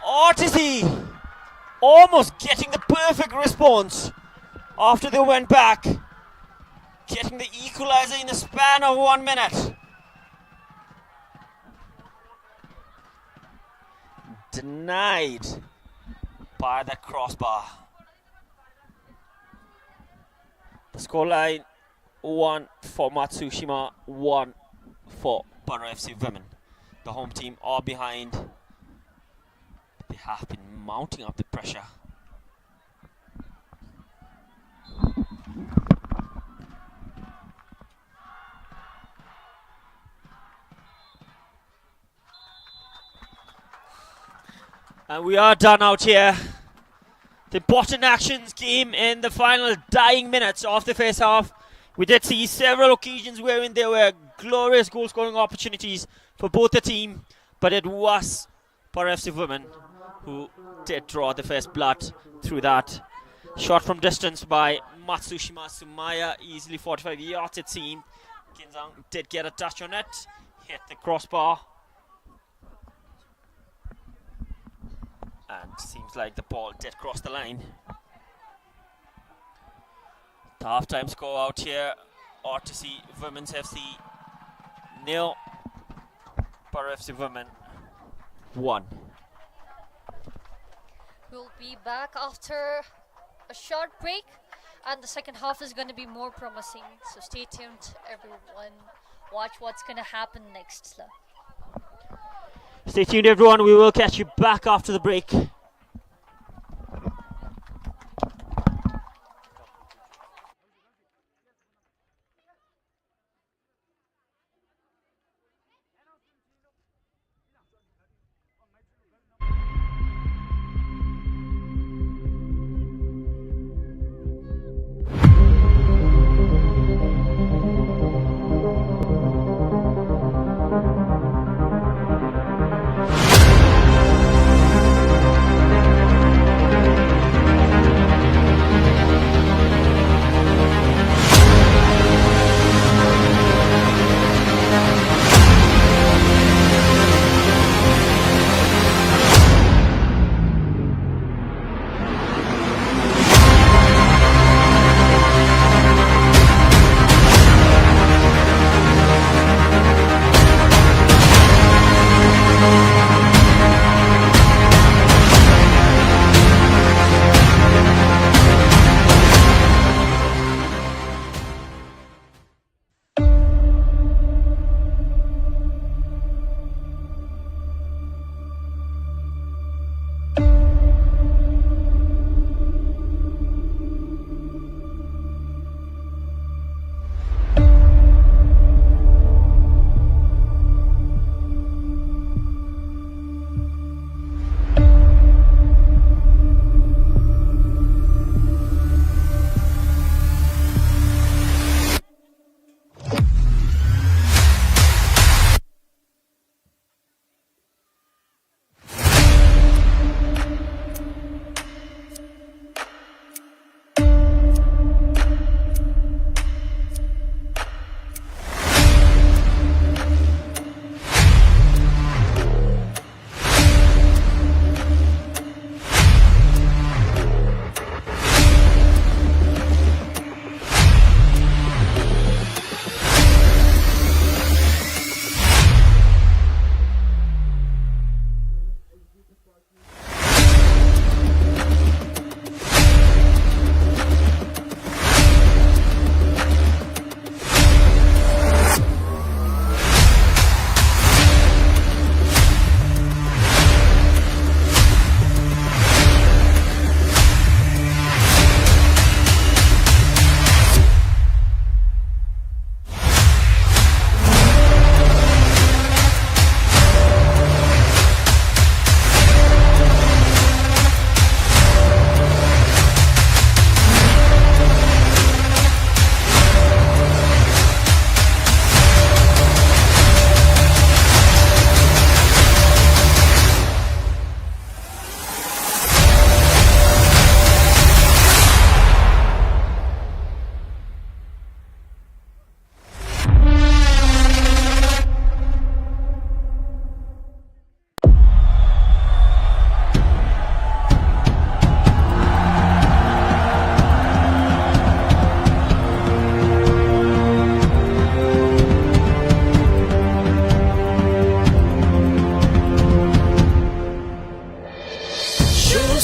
RTC almost getting the perfect response after they went back. Getting the equalizer in the span of 1 minute. Denied by the crossbar. The scoreline 1 for Matsushima, 1 for Paro FC women. The home team are behind. They have been mounting up the pressure. And we are done out here. The important actions came in the final dying minutes of the first half. We did see several occasions wherein there were glorious goal scoring opportunities for both the team, but it was Paro FC women who did draw the first blood through that. Shot from distance by Matsushima Sumaya, easily 45 yards it seemed. Kinzang did get a touch on it, hit the crossbar. And seems like the ball did cross the line. The half-time score out here, RTC Women's FC 0, Paro FC Women 1. We'll be back after a short break, and the second half is going to be more promising. So stay tuned, everyone. Watch what's going to happen next. Stay tuned, everyone. We will catch you back after the break.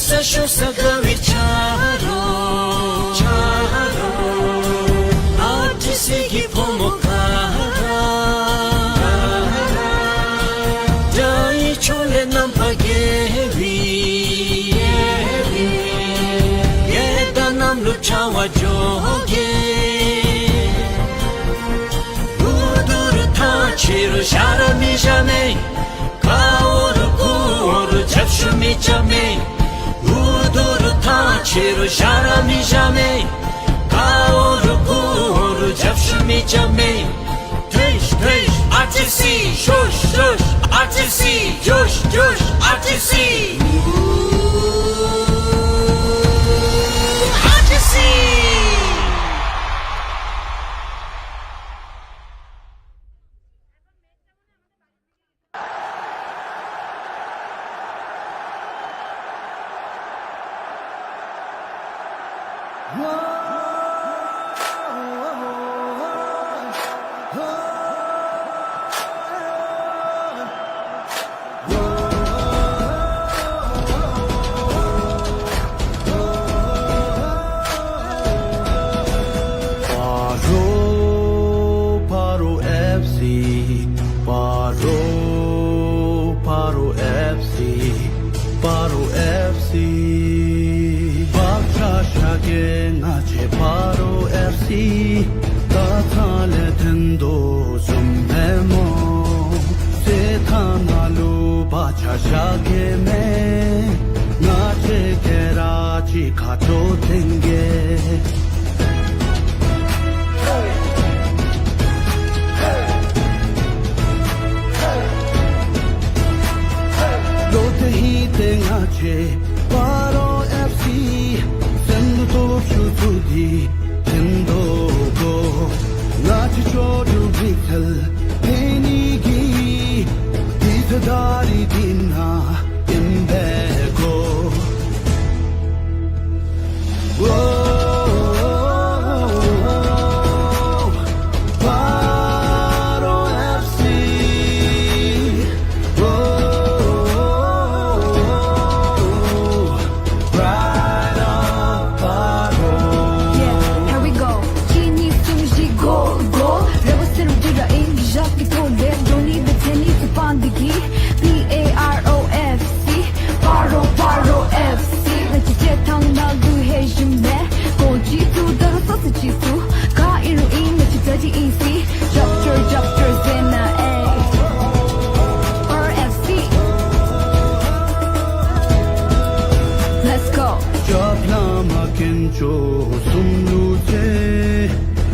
Sasho Sagavi Charo Charo Artisigi Pomokara Dai Chole Nampagevi Yedanam Luchawa Joge Uduru Tachiru Sharami Jame Kaoru Kuoru Japshumi Jame Uduru Tachiru Sharami Jame Kaoru Kuoru Japshumi Jame Trish Trish Artisi Shush Shush Artisi Josh Josh Artisi Artisi Paro FC, Paro, Paro FC, Paro FC. Bacha shage nache Paro FC, tathale tendo sumpemo. Sethana lu bacha shage me, nache kerachi khato denge. Paro FC, sendo to chutudi, tendo go, nachi chodu bikal, penigi, ditadari dina, imbego. Paro FC. P-A-R-O-F-C Paro, Paro FC Let's get tongue now do hey jimbe Go G2 daro sosu chisu Ka iru in let's dirty easy Jupter zena Paro FC Let's go Japlama kencho sumlu te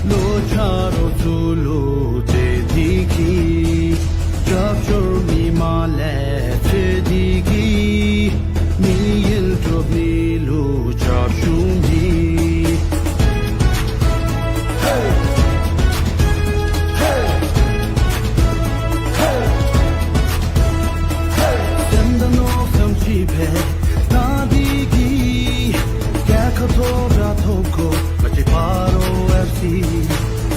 Lo charo zulu te diki Jupter mi male te diki Mi il trobi lu chapshumi Senda no samchi pe na diki Kya kato rato ko Machi Paro FC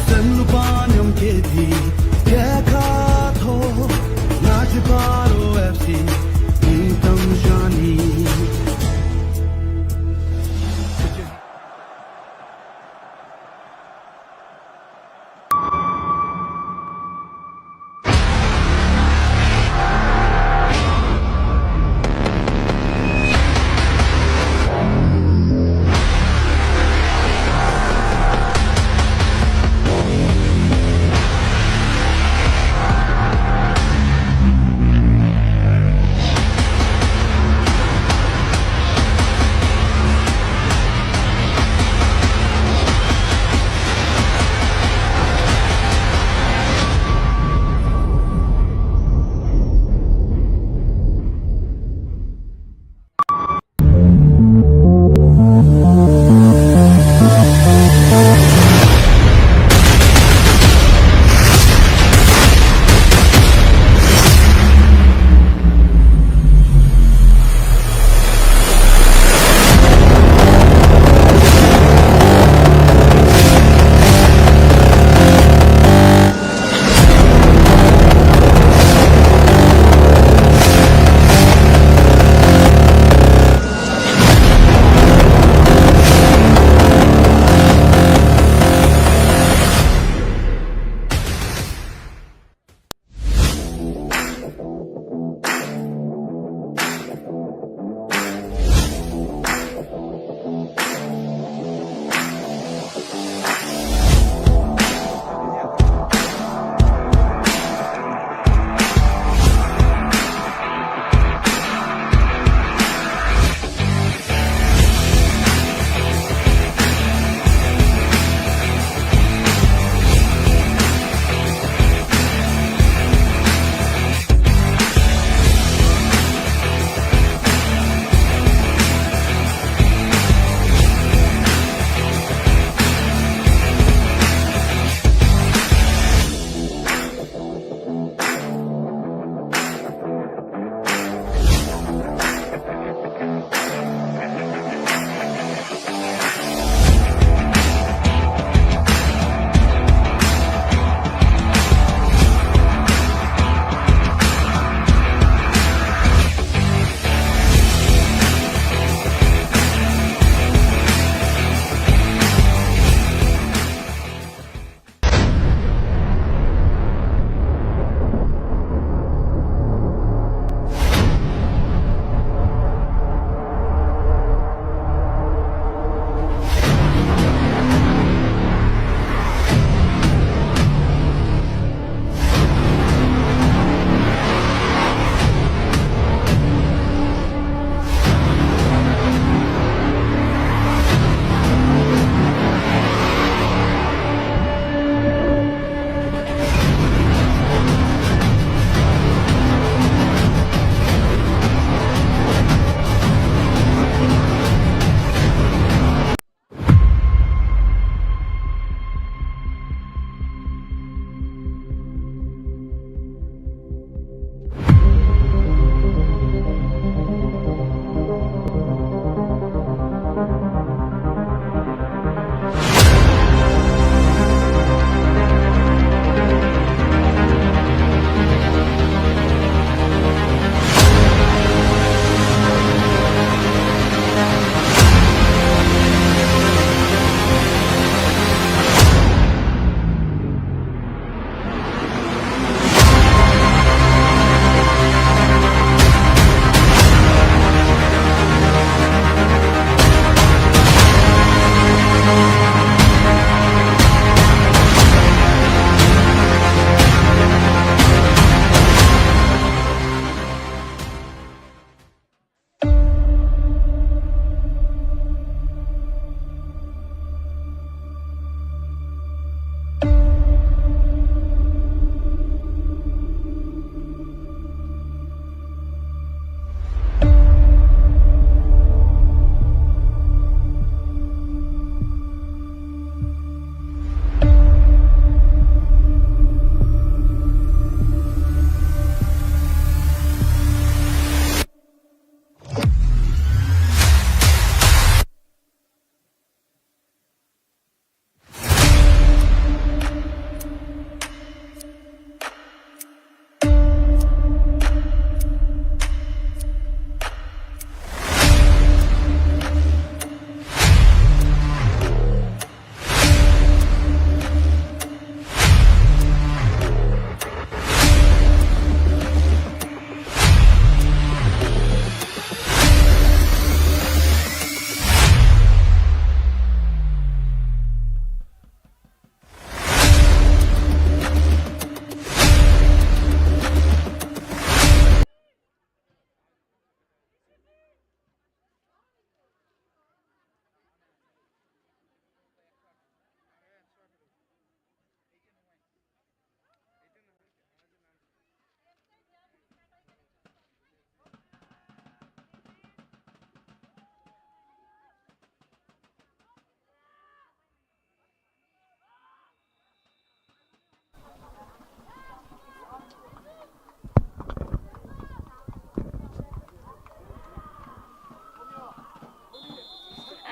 Senlu panyam kedi Kya kato Nachi Paro FC Intam Jani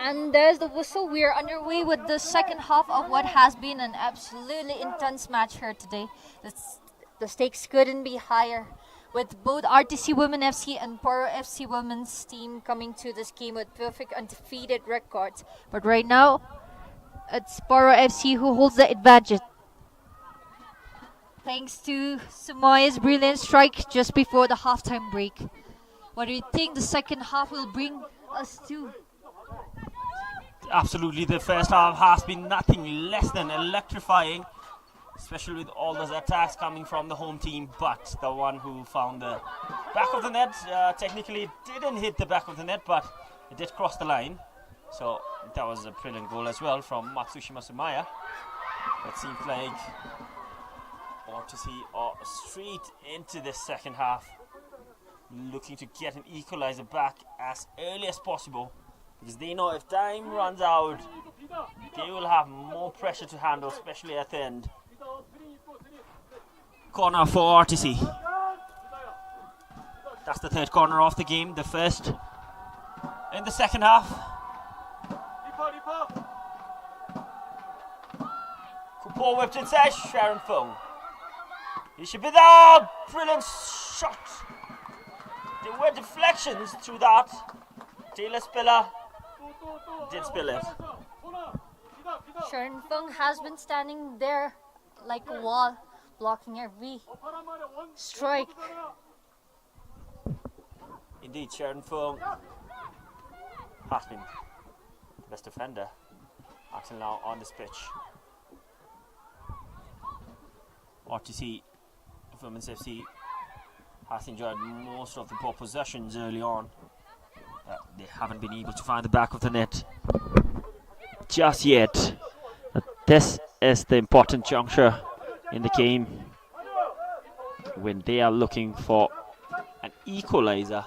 And there's the whistle. We are underway with the second half of what has been an absolutely intense match here today. The stakes couldn't be higher, with both RTC Women FC and Paro FC Women's team coming to this game with perfect undefeated records. But right now, it's Paro FC who holds the advantage, thanks to Sumaya's brilliant strike just before the halftime break. What do you think the second half will bring us to? Absolutely, the first half has been nothing less than electrifying, especially with all those attacks coming from the home team. But the one who found the back of the net technically didn't hit the back of the net, but it did cross the line. So that was a brilliant goal as well from Matsushima Sumaya. It seems like to see straight into the second half, looking to get an equalizer back as early as possible, because they know if time runs out, they will have more pressure to handle, especially at the end. Corner for RTC. That's the third corner of the game, the first in the second half. Kupor whipped inside, Sharon Fung. Ishibida, brilliant shot. There were deflections through that. Taylor Spiller did spill it. Sharon Fung has been standing there like a wall, blocking every strike. Indeed, Sharon Fung has been the best defender until now on this pitch. RTC Women's FC has enjoyed most of the ball possessions early on. They haven't been able to find the back of the net just yet. This is the important juncture in the game when they are looking for an equalizer.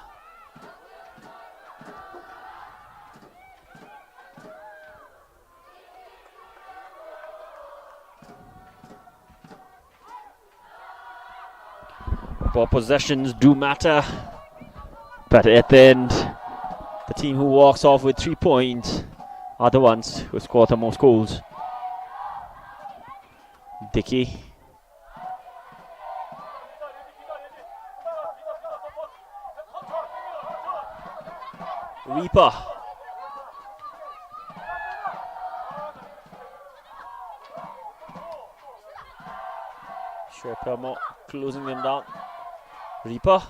Ball possessions do matter, but at the end, the team who walks off with 3 points are the ones who score the most goals. Dickey. Reaper. Sherpelmo closing them down. Reaper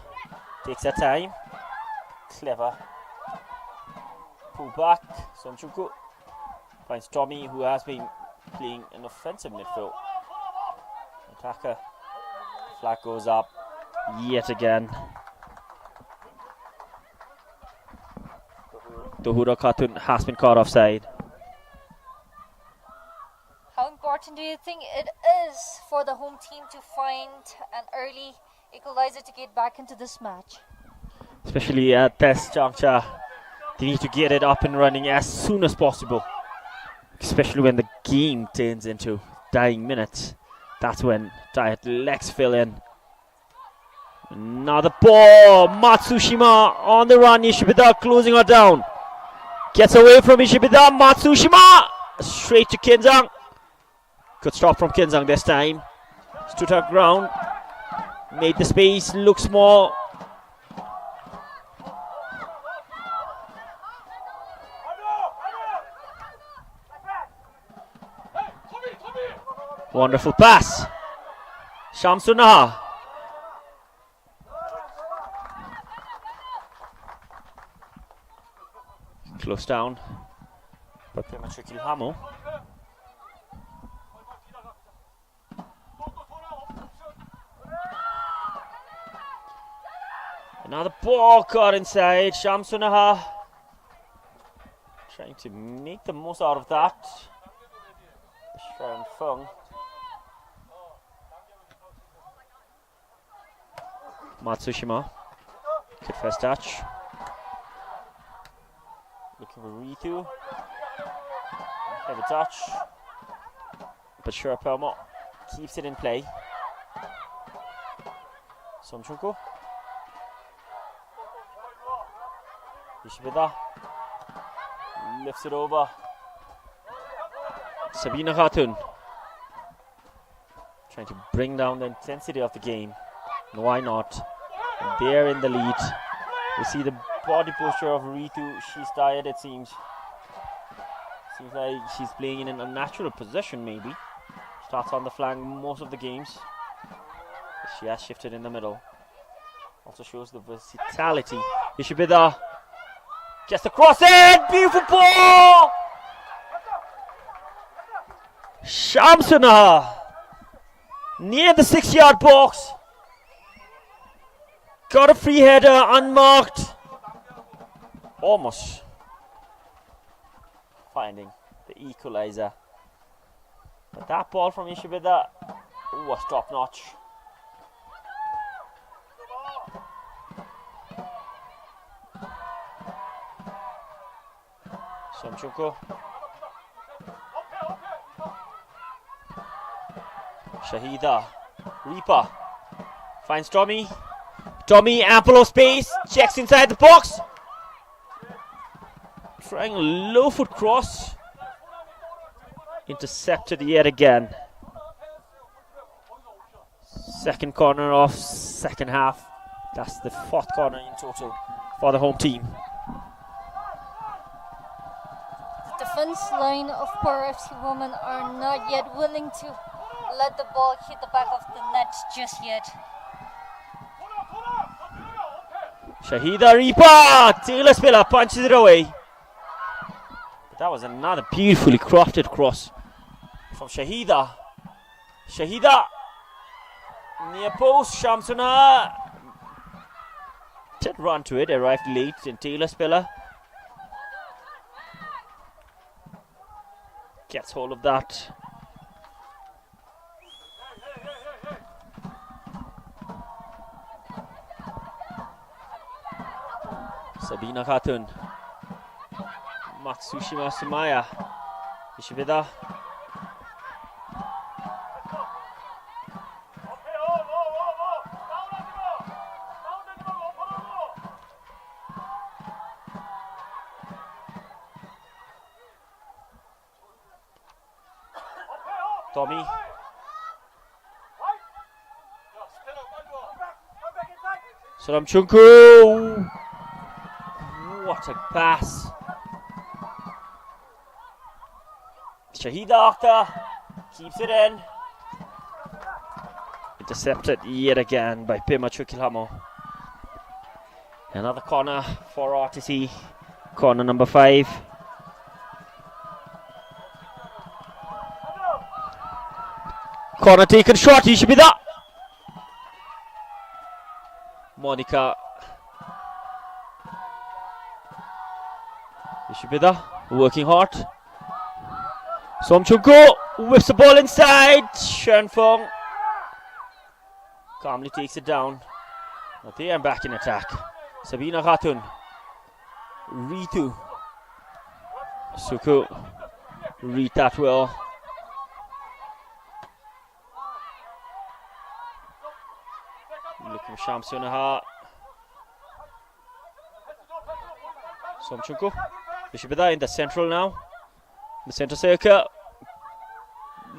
takes her time. Clever. Pull back. Sonchuku finds Tommy, who has been playing an offensive midfield. Attacker. Flag goes up yet again. Tohura Khatun has been caught offside. How important do you think it is for the home team to find an early equalizer to get back into this match? Especially at this juncture, they need to get it up and running as soon as possible. Especially when the game turns into dying minutes. That's when tired legs fill in. Another ball. Matsushima on the run. Ishibida closing her down. Gets away from Ishibida. Matsushima straight to Kinzang. Good stop from Kinzang this time. Stood her ground. Made the space look small. Wonderful pass. Shamsunaha. Close down. But premature Kilhamo. Another ball caught inside. Shamsunaha trying to make the most out of that. Sharon Fung. Matsushima. Good first touch. Looking for Ritu. Heavy touch. But Sherpelmo keeps it in play. Sonchuku. Ishibida. Lifts it over. Sabina Khatun trying to bring down the intensity of the game. And why not? They're in the lead. We see the body posture of Ritu. She's tired, it seems. Seems like she's playing in an unnatural position, maybe. Starts on the flank most of the games. She has shifted in the middle. Also shows the versatility. Ishibida gets the cross in. Beautiful ball! Shamsuna near the 6-yard box. Got a free header, unmarked. Almost finding the equalizer. But that ball from Ishibida was top notch. Somchunko. Shahida. Reaper. Finds Tommy. Tommy, ample of space. Checks inside the box. Trying a low foot cross. Intercepted yet again. Second corner of second half. That's the fourth corner in total for the home team. The defense line of Paro FC women are not yet willing to let the ball hit the back of the net just yet. Shahida Reaper! Taylor Spiller punches it away. But that was another beautifully crafted cross from Shahida. Shahida! Near post, Shamsuna did run to it, arrived late in Taylor Spiller. Gets hold of that. Sabina Khatun. Matsushima Sumaya. Ishibida. Tommy. Saramchunku. What a pass. Shahida Akhtar keeps it in. Intercepted yet again by Pema Chukilhamo. Another corner for RTC. Corner number 5. Corner taken short, he should be there. Monica. He should be there, working hard. Somchunko whips the ball inside. Shenfong calmly takes it down. But they are back in attack. Sabina Khatun. Ritu. Suku. Read that well. Looking for Shamsunaha. Somchunko. Ishibida in the central now. The center circle.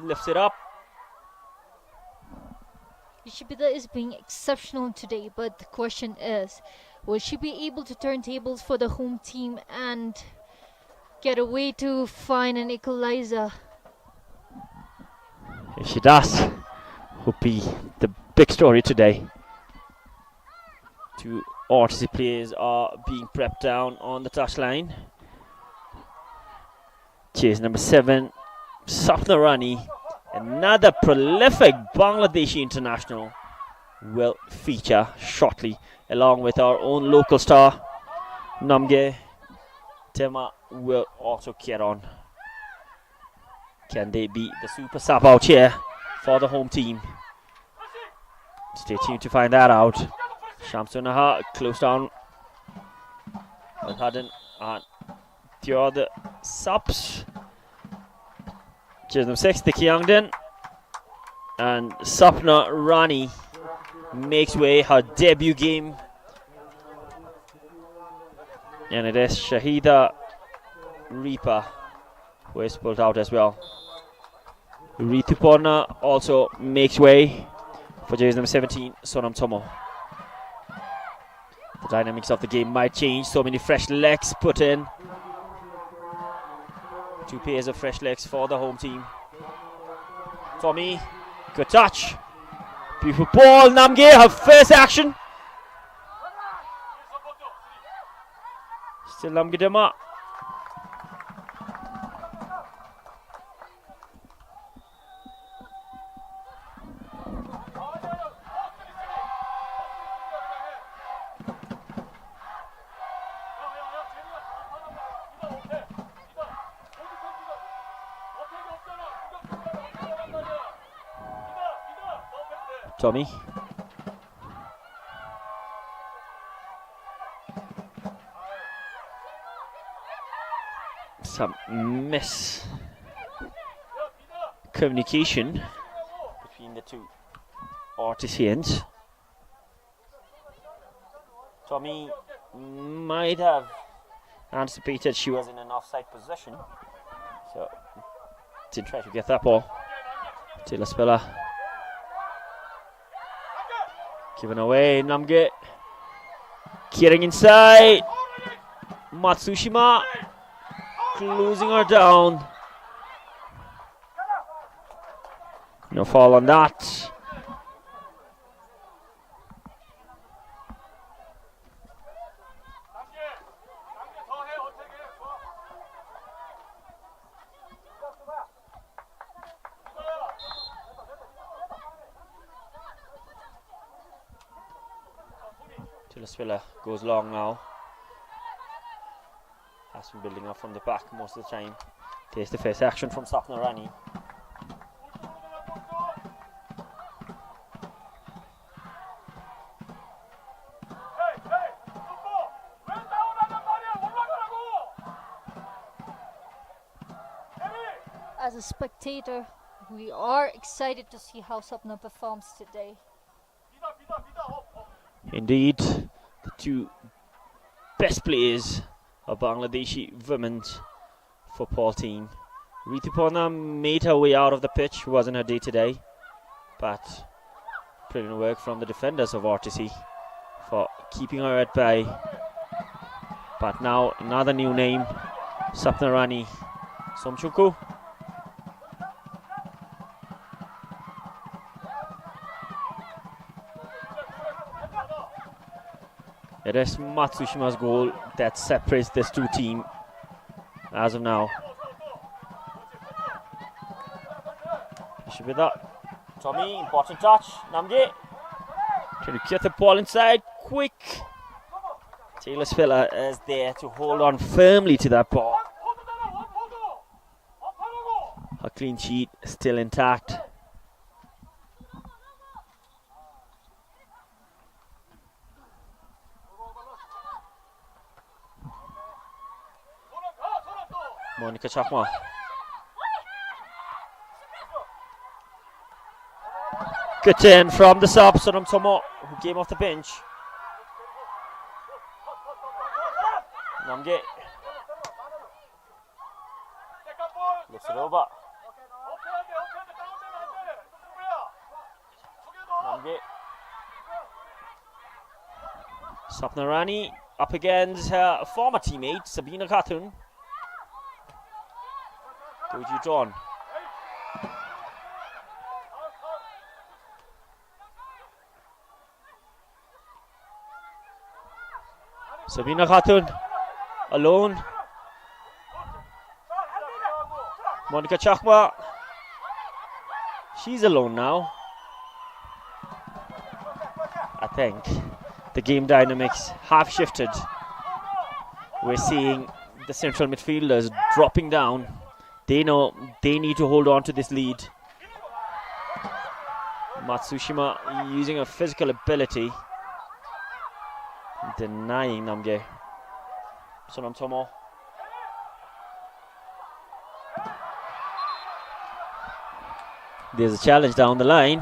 Lifts it up. Ishibida is being exceptional today, but the question is, will she be able to turn tables for the home team and get a way to find an equalizer? If she does, would be the big story today. Two RTC players are being prepped down on the touchline. Chase number 7, Sapna Rani, another prolific Bangladeshi international, will feature shortly along with our own local star Namge Tema will also get on. Can they be the super sub out here for the home team? Stay tuned to find that out. Shamsunaha close down with Haddon and the other subs. Jersey number 6, Diki Youngden, and Sapna Rani makes way her debut game, and it is Shahida Reaper, who is pulled out as well. Ritupona also makes way for jersey number 17, Sonam Tomo. The dynamics of the game might change. So many fresh legs put in. 2 pairs of fresh legs for the home team. Tommy, good touch. Beautiful ball. Namge, her first action. Still Namge Dema. Tommy. Some miscommunication between the two artisans. Tommy might have anticipated she was in an offside position, so didn't try to get that ball. Taylor Spiller. Given away, Namge. Kering inside. Matsushima closing her down. No foul on that. Spiller goes long now. Has been building up from the back most of the time. Takes the first action from Sapna Rani. As a spectator, we are excited to see how Sapna performs today. Indeed, the 2 best players of Bangladeshi women's football team. Ritupona made her way out of the pitch. It wasn't her day today, but brilliant work from the defenders of RTC for keeping her at bay. But now another new name, Sapna Rani Somchuku. It is Matsushima's goal that separates this 2 team as of now. Should be that. Tommy, important touch. Namge. Trying to get the ball inside. Quick. Taylor Spiller is there to hold on firmly to that ball. Her clean sheet still intact. Monica Chakma. Good turn from the sub, Sonam Tomo, who came off the bench. Namge. Lifts it over. Namge. Sapna Rani up against her former teammate, Sabina Khatun. Doji John. Sabina Khatun alone. Monica Chakma. She's alone now. I think the game dynamics have shifted. We're seeing the central midfielders dropping down. They know they need to hold on to this lead. Matsushima using her physical ability, denying Namge. Sonam Tomo. There's a challenge down the line.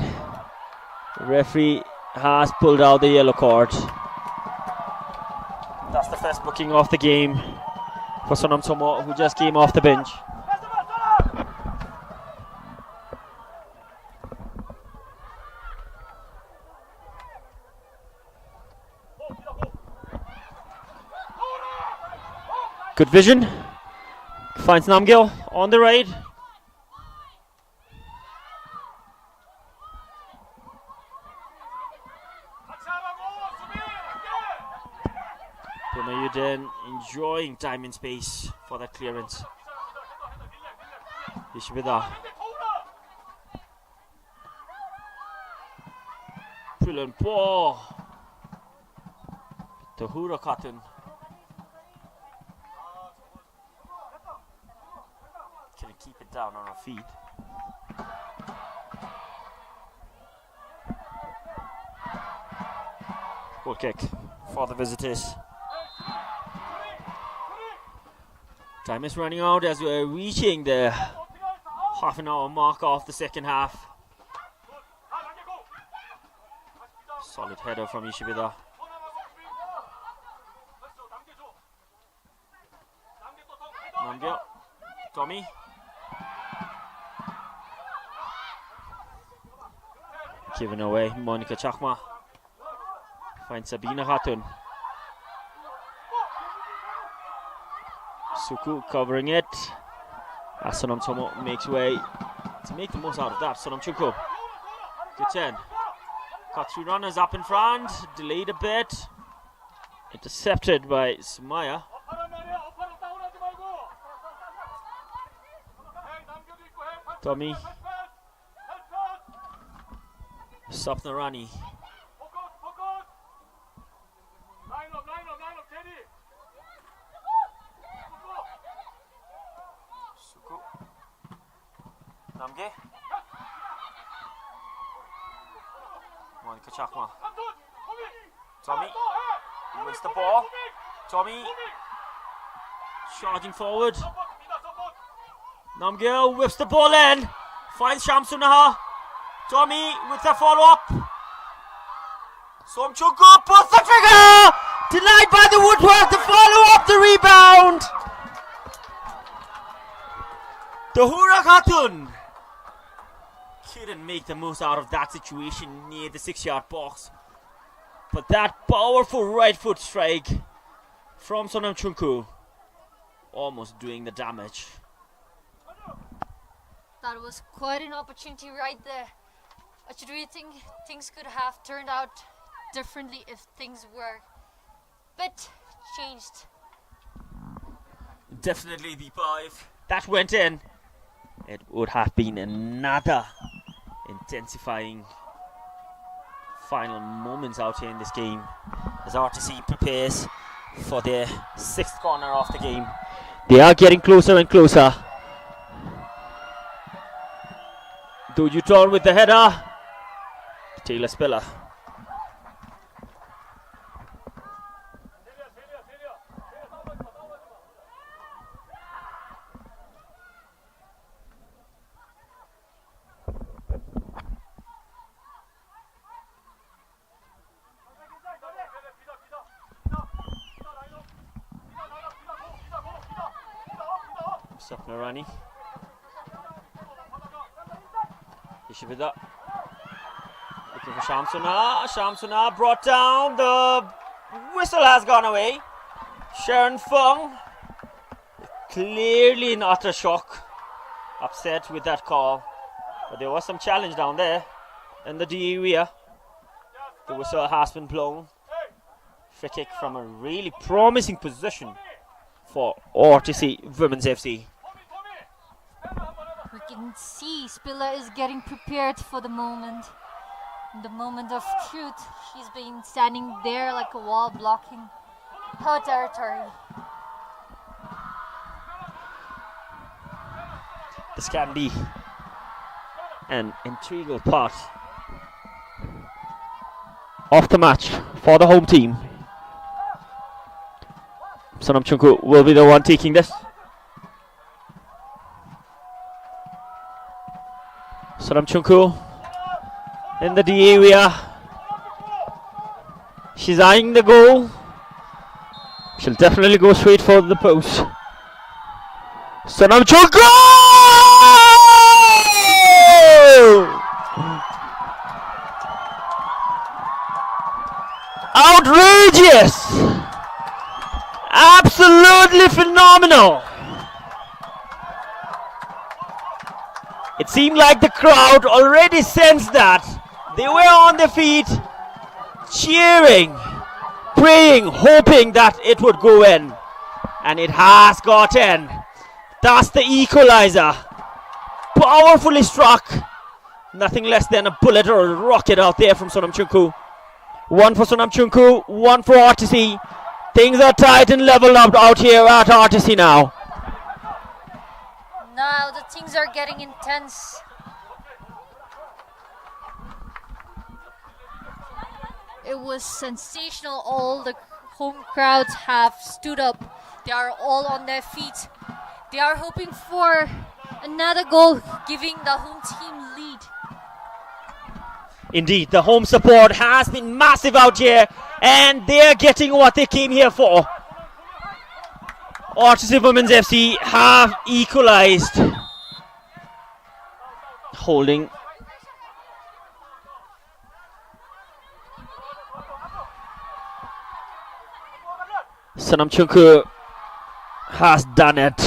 The referee has pulled out the yellow card. That's the first booking of the game for Sonam Tomo, who just came off the bench. Good vision. Finds Namgil on the right. Pumayuden enjoying time and space for that clearance. Ishbida. Pull ball. Tahura Cotton. Can keep it down on her feet. Goal kick for the visitors. Time is running out as we're reaching the half an hour mark of the second half. Solid header from Ishibida. Namgil. Tommy. Given away. Monica Chakma finds Sabina Khatun. Suku covering it. As Sonam Tomo makes way to make the most out of that. Sonam Chunku. Good 10. Cut through runners up in front. Delayed a bit. Intercepted by Sumaya. Tommy. Sapnarani. Suku. Namge. Monica Chakma. Tommy wins the ball. Tommy charging forward. Namgil whips the ball in. Finds Shamsunaha. Tommy with a follow-up. Somchunku pulls the trigger. Denied by the woodwork. The follow-up, the rebound. Tahura Khatun couldn't make the most out of that situation near the 6-yard box. But that powerful right foot strike from Sonam Chunku almost doing the damage. That was quite an opportunity right there. Do you think things could have turned out differently if things were a bit changed? Definitely, Deepa. If that went in, it would have been another intensifying final moments out here in this game as RTC prepares for their 6th corner of the game. They are getting closer and closer. Dojuton with the header. Taylor Spiller. Sapnarani. Ishibida. Looking for Shamsuna. Shamsuna brought down. The whistle has gone away. Sharon Fung clearly in utter shock. Upset with that call. But there was some challenge down there in the D area. The whistle has been blown. Free kick from a really promising position for RTC Women's FC. We can see Spiller is getting prepared for the moment. In the moment of truth, she's been standing there like a wall blocking her territory. This can be an integral part of the match for the home team. Sonam Chunku will be the one taking this. Sonam Chunku in the D area. She's eyeing the goal. She'll definitely go straight for the post. Sonam Chunku! Outrageous! Absolutely phenomenal! It seemed like the crowd already sensed that. They were on their feet, cheering, praying, hoping that it would go in. And it has got in. That's the equalizer. Powerfully struck. Nothing less than a bullet or a rocket out there from Sonam Chunku. One for Sonam Chunku, one for RTC. Things are tight and leveled up out here at RTC now. Now the things are getting intense. It was sensational. All the home crowds have stood up. They are all on their feet. They are hoping for another goal, giving the home team lead. Indeed, the home support has been massive out here, and they're getting what they came here for. RTC Women's FC have equalized. Holding. Sonam Chunku has done it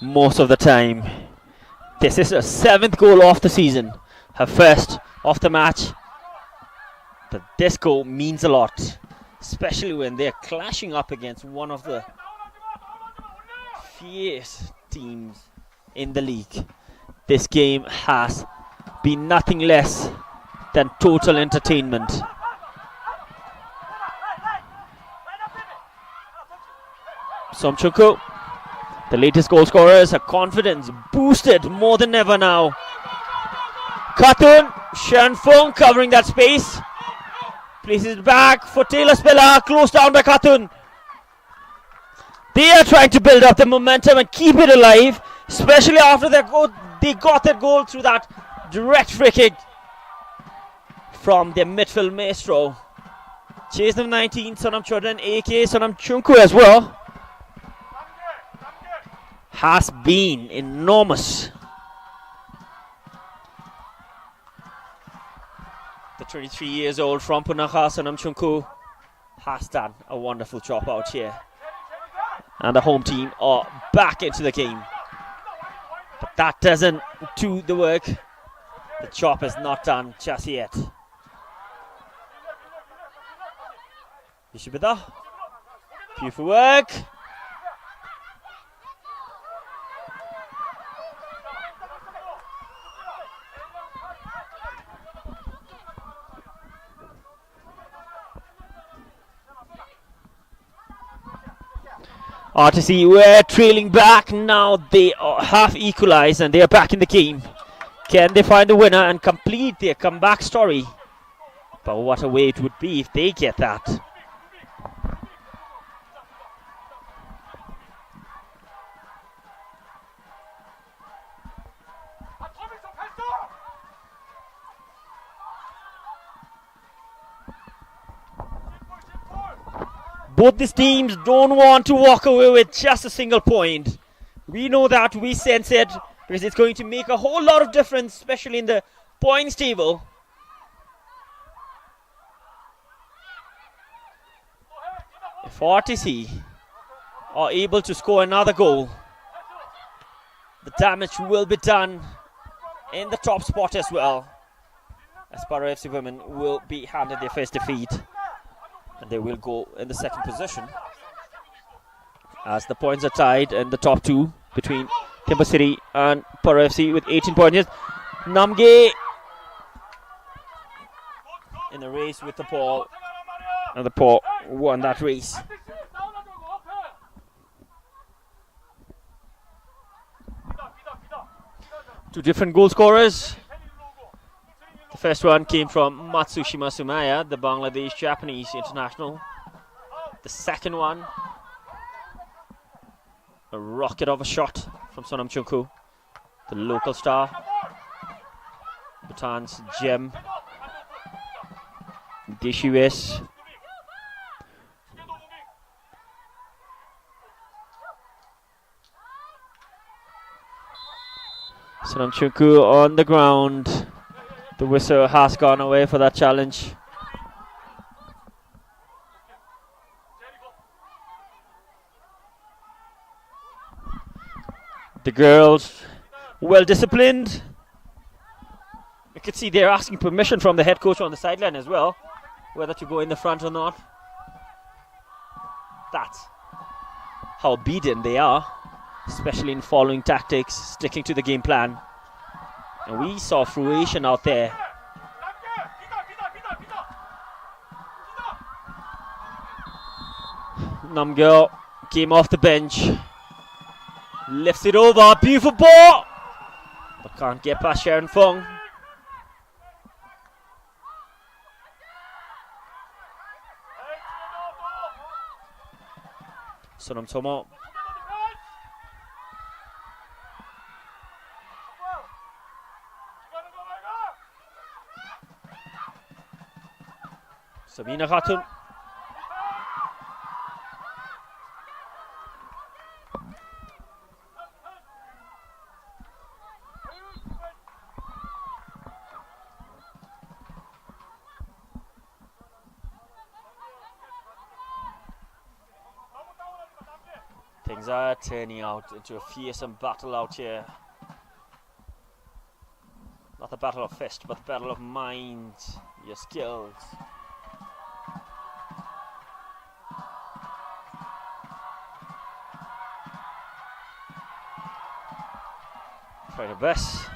most of the time. This is her 7th goal of the season, her first of the match. But this goal means a lot, especially when they're clashing up against one of the fierce teams in the league. This game has been nothing less than total entertainment. Sonam Chunku, the latest goal scorers, her confidence boosted more than ever now. Khatun, Shanfung covering that space. Places it back for Taylor Spiller, close down by Khatun. They are trying to build up the momentum and keep it alive, especially after they got that goal through that direct free kick from their midfield maestro. Chase number 19, Sonam Chodran, aka Sonam Chunku as well, has been enormous. The 23 years old from Punakha, Sonam Chunku, has done a wonderful job out here. And the home team are back into the game. But that doesn't do the work. The job is not done just yet. Ishibida, beautiful work. RTC were trailing back, now they have equalized and they are back in the game. Can they find the winner and complete their comeback story? But what a way it would be if they get that. Both these teams don't want to walk away with just a single point. We know that, we sense it, because it's going to make a whole lot of difference, especially in the points table. If RTC are able to score another goal, the damage will be done in the top spot as well, as Paro FC women will be handed their first defeat. And they will go in the second position as the points are tied in the top two between Timber City and Paro FC with 18 points. Namge in the race with the ball, and the Paul won that race. Two different goal scorers. The first one came from Matsushima Sumaya, the Bangladesh-Japanese international. The second one, a rocket of a shot from Sonam Chunku, the local star, Bhutan's gem, Deshiwes. Sonamchukwu on the ground. The whistle has gone away for that challenge. The girls, well disciplined. You can see they're asking permission from the head coach on the sideline as well, whether to go in the front or not. That's how obedient they are, especially in following tactics, sticking to the game plan. And we saw fruition out there. Namgirl came off the bench, lifts it over, beautiful ball, but can't get past Sharon Fong. Sonam Tomo. Sabina Khatun. Things are turning out into a fearsome battle out here. Not the battle of fist, but the battle of mind, your skills. Try the best.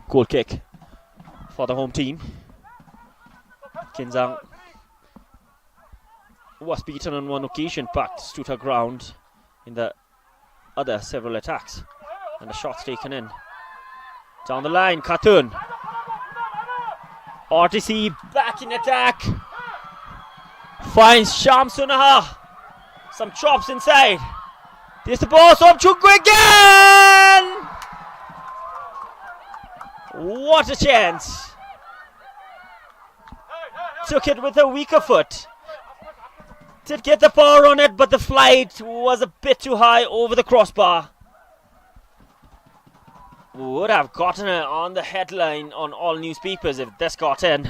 Goal kick for the home team. Kinzang was beaten on one occasion, but stood her ground in the other several attacks. And the shots taken in. Down the line, Khatun. RTC back in attack. Finds Shamsunaha. Some chops inside. There's the ball, Somchukwu again! What a chance! Took it with a weaker foot. Did get the power on it, but the flight was a bit too high over the crossbar. Would have gotten it on the headline on all newspapers if this got in.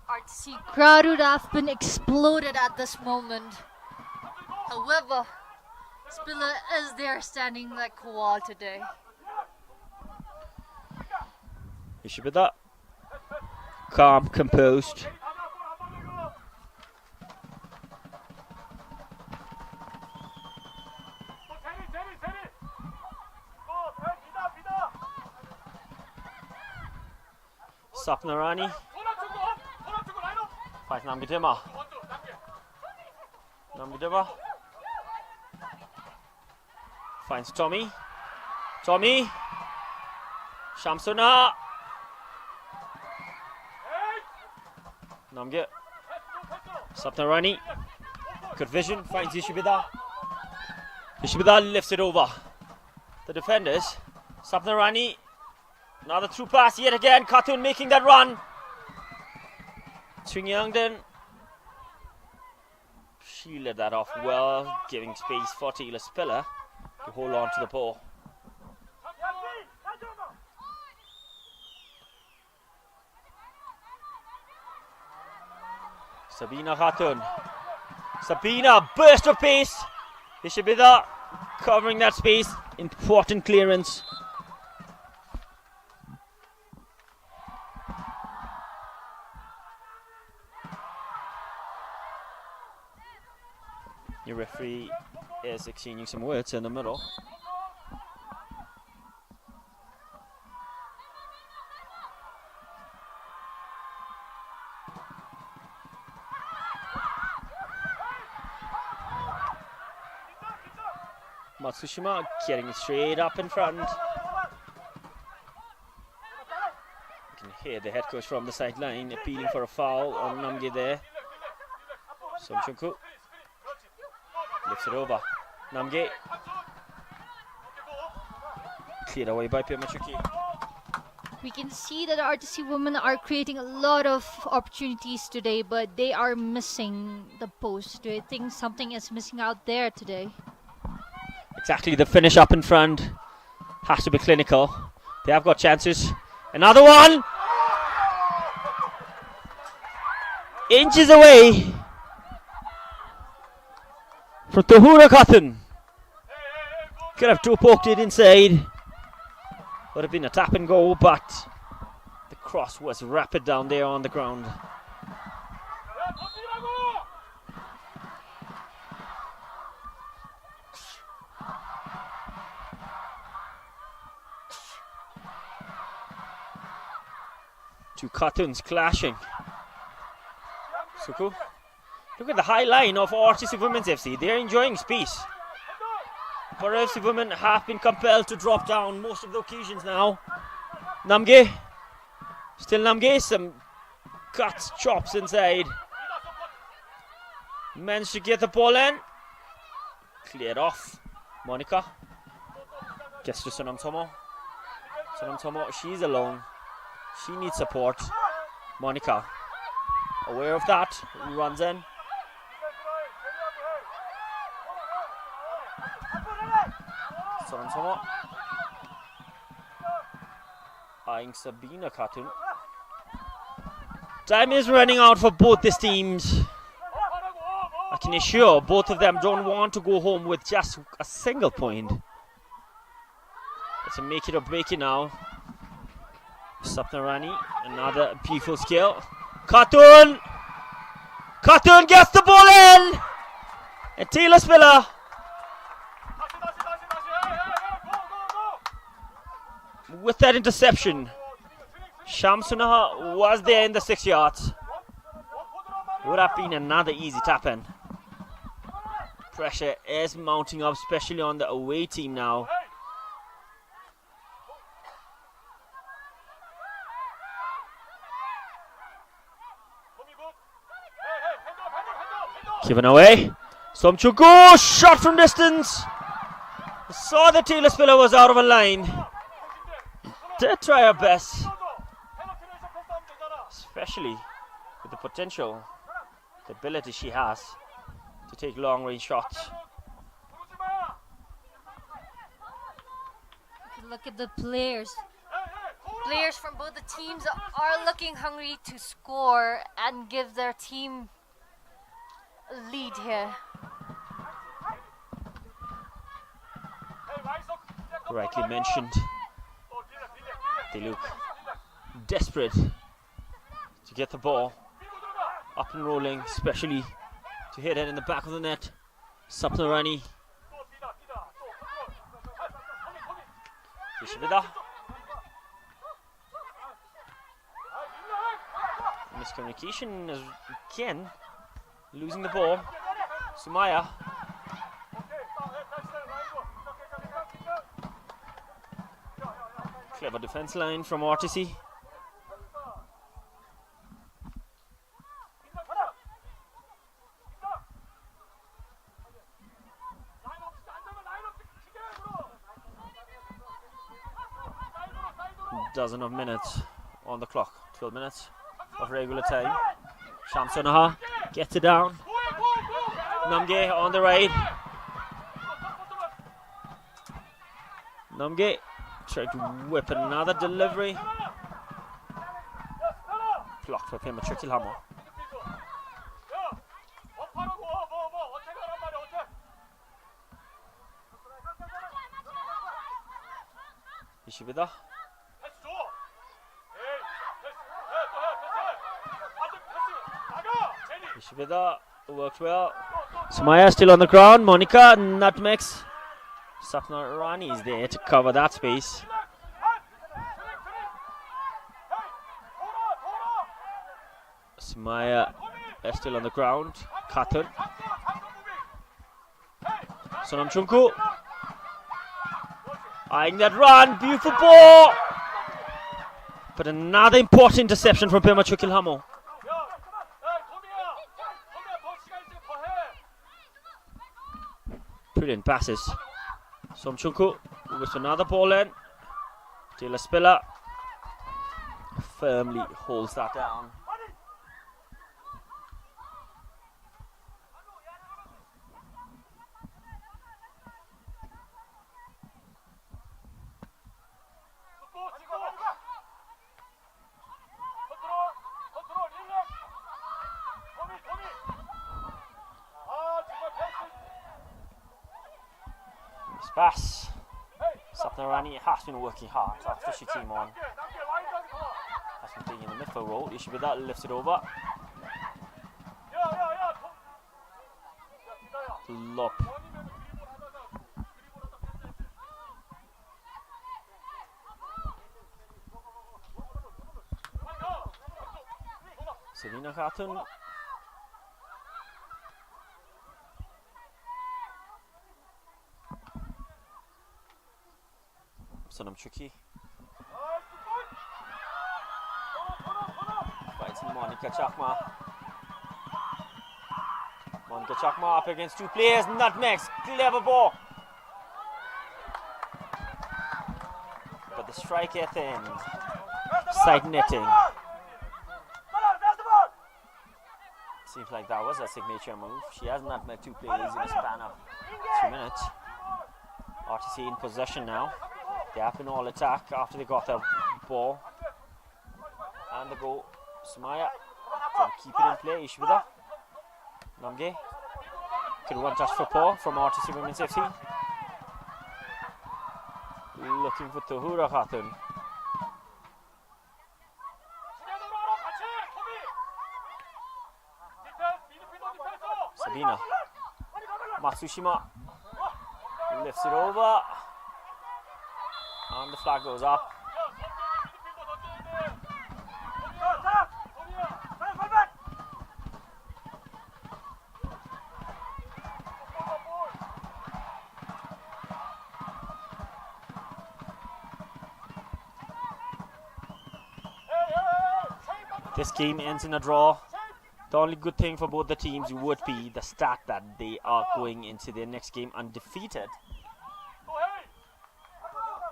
RTC crowd would have been exploded at this moment. However, Spiller is there standing like a wall today. He should be that calm, composed. Sapnarani finds Namgidima. Namgidima finds Tommy. Tommy. Shamsuna. Namgit. Sapnarani. Good vision. Finds Ishibida. Ishibida lifts it over. The defenders. Sapnarani. Another through pass yet again. Khatun making that run. Chung Yangden. Shielded that off well, giving space for Taylor Spiller to hold on to the ball. Sabina Khatun. Sabina, burst of pace. Ishibida covering that space. Important clearance. Your referee is exchanging some words in the middle. Matsushima getting it straight up in front. You can hear the head coach from the sideline appealing for a foul on Namge there. Somchukwu lifts it over. Namge cleared away by Pimachuki. We can see that the RTC women are creating a lot of opportunities today, but they are missing the post. Do you think something is missing out there today? Exactly, the finish up in front has to be clinical. They have got chances. Another one! Inches away from Tahura Khatun. Could have two poked it inside. Would have been a tap and go, but the cross was rapid down there on the ground. Two Khattuns clashing. Suku. Look at the high line of RTC Women's FC. They're enjoying space. Paro FC Women have been compelled to drop down most of the occasions now. Namge. Still Namge. Some cuts, chops inside. Managed to get the ball in. Cleared off. Monica. Gets to Sonam Tomo. Sonam Tomo, she's alone. She needs support. Monica. Aware of that. Runs in. Sonam Tomo. Eyeing Sabina Khatun. Time is running out for both these teams. I can assure both of them don't want to go home with just a single point. It's a make it or break it now. Sapna Rani, another beautiful skill. Khatun! Khatun gets the ball in! And Taylor Spiller. With that interception, Shamsunaha was there in the 6 yards. Would have been another easy tap in. Pressure is mounting up, especially on the away team now. Given away. Somchuku, shot from distance. Saw that Taylor Spiller was out of a line. Did try her best, especially with the potential, the ability she has to take long range shots. Look at the players. Players from both the teams are looking hungry to score and give their team a lead here. Rightly mentioned. They look desperate to get the ball up and rolling, especially to hit it in the back of the net. Sapna Rani. Vishvida. Miscommunication is again losing the ball. Sumaya. Clever defense line from RTC. Dozen of minutes on the clock. 12 minutes of regular time. Shamsunaha gets it down. Namge on the right. Namge tried to whip another delivery. Blocked by Pema Chukilhamo. Ishibida. Ishibida worked well. Sumaya still on the ground. Monica nutmegs. Sapna Rani is there to cover that space. Sumaya is still on the ground. Khatun. Sonam Chunku. Eyeing that run. Beautiful ball. But another important interception from Pema Chukilhamo. Brilliant passes. Somchunku with another ball in. Taylor Spiller. firmly holds that down. This pass. Sapnarani has been working hard after she came on. Has been playing in the midfield role. Ishibida lifts it over. Lop. Selina Khatun. Sonam tricky. Fights Monica Chakma. Monica Chakma up against two players. Nutmegs. Clever ball. But the strike at the end. Side netting. Seems like that was a signature move. She has nutmegged two players in a span of 3 minutes. RTC in possession now. They have been all attack after they got the ball. And the goal. Sumaya trying to keep it in play. Ishvida. Namge. Could one touch for Paul from RTC Women's FC. Looking for Tuhura Khatun. Sabina. Matsushima lifts it over. And the flag goes up. This game ends in a draw. The only good thing for both the teams would be the stat that they are going into their next game undefeated.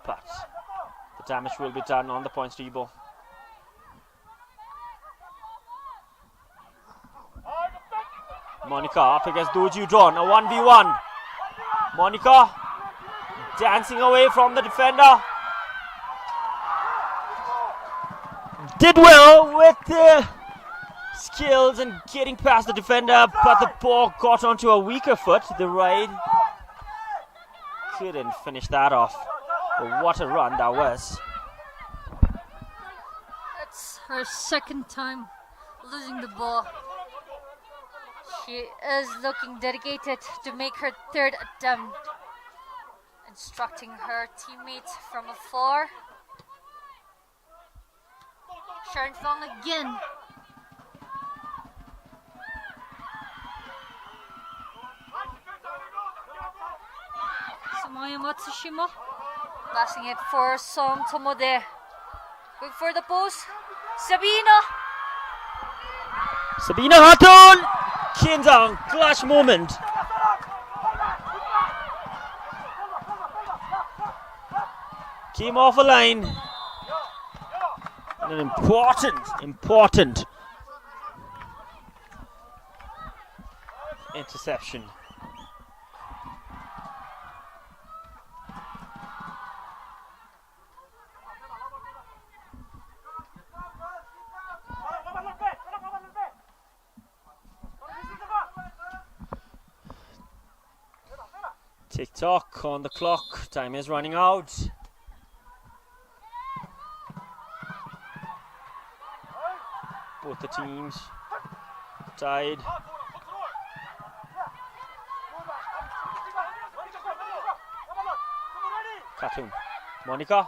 But the damage will be done on the points table. Monica up against Doju Drawn, a 1v1. Monica dancing away from the defender. Did well with the skills and getting past the defender, but the ball got onto a weaker foot. The ride couldn't finish that off. But what a run that was. It's her second time losing the ball. She is looking dedicated to make her third attempt. Instructing her teammates from afar. Sharon Fong again. Samaya Matsushima passing it for Song Tomode. Going for the post. Sabina Khatun! Kinzang, clutch moment. Came off a line. An important interception. Tick-tock on the clock. Time is running out. Both the teams tied. Khatun. Monica.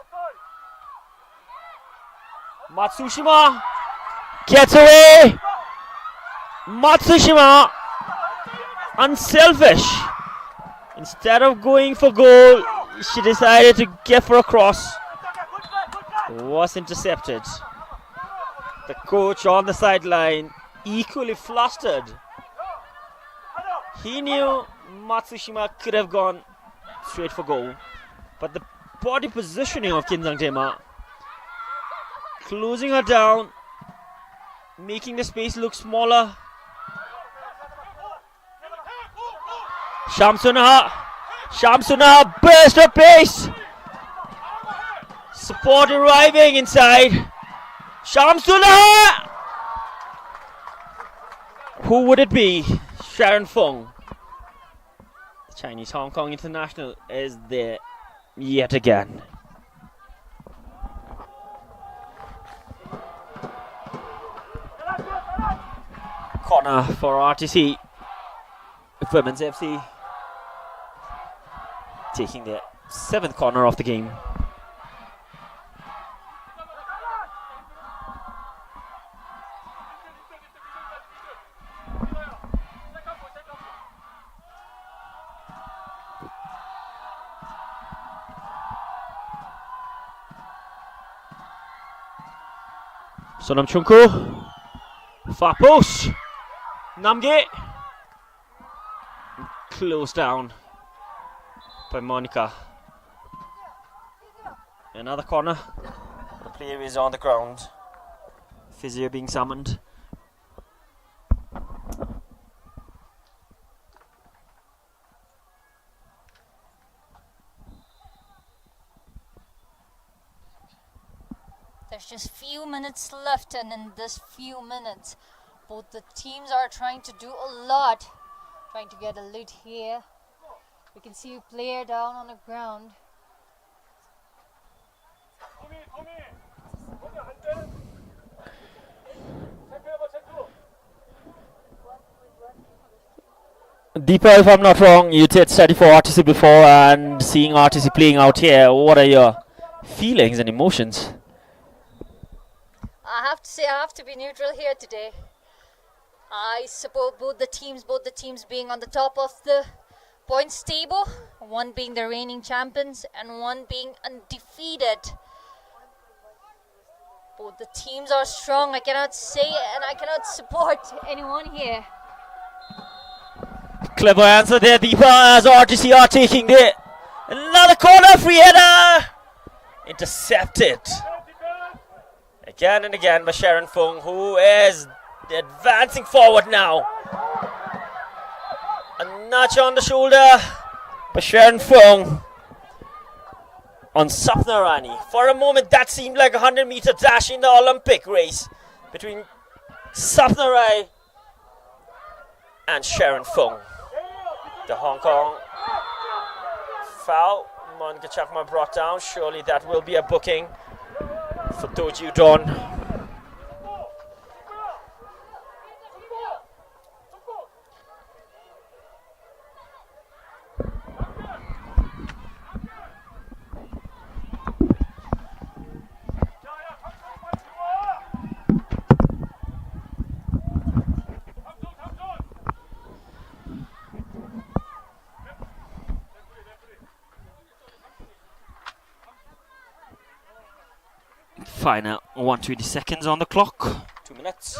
Matsushima gets away. Matsushima unselfish. Instead of going for goal, she decided to get for a cross. Was intercepted. The coach on the sideline, equally flustered. He knew Matsushima could have gone straight for goal, but the body positioning of Kinzang Tema closing her down, making the space look smaller. Shamsunaha burst her pace. Support arriving inside. Shamsunaha! Who would it be? Sharon Fung. The Chinese Hong Kong international is there yet again. Corner for RTC. Women's FC taking their 7th corner of the game. Sonam Chunko, far post, Namge, closed down by Monica. Another corner, the player is on the ground, physio being summoned. There's just few minutes left, and in this few minutes both the teams are trying to do a lot, trying to get a lead here. We can see a player down on the ground. Deepa, if I'm not wrong, you did study for RTC before, and seeing RTC playing out here, what are your feelings and emotions? I have to say, I have to be neutral here today. I support both the teams being on the top of the points table, one being the reigning champions and one being undefeated. Both the teams are strong. I cannot say and I cannot support anyone here. Clever answer there, Deepa, as RTC are taking the another corner, free header, intercepted again and again by Sharon Fung, who is advancing forward now. A nudge on the shoulder by Sharon Fung on Sapna Rani. For a moment that seemed like a 100-meter dash in the Olympic race between Sapna Rai and Sharon Fung. The Hong Kong foul, Monica Chakma brought down. Surely that will be a booking for Doji Udon. Final 120 seconds on the clock. 2 minutes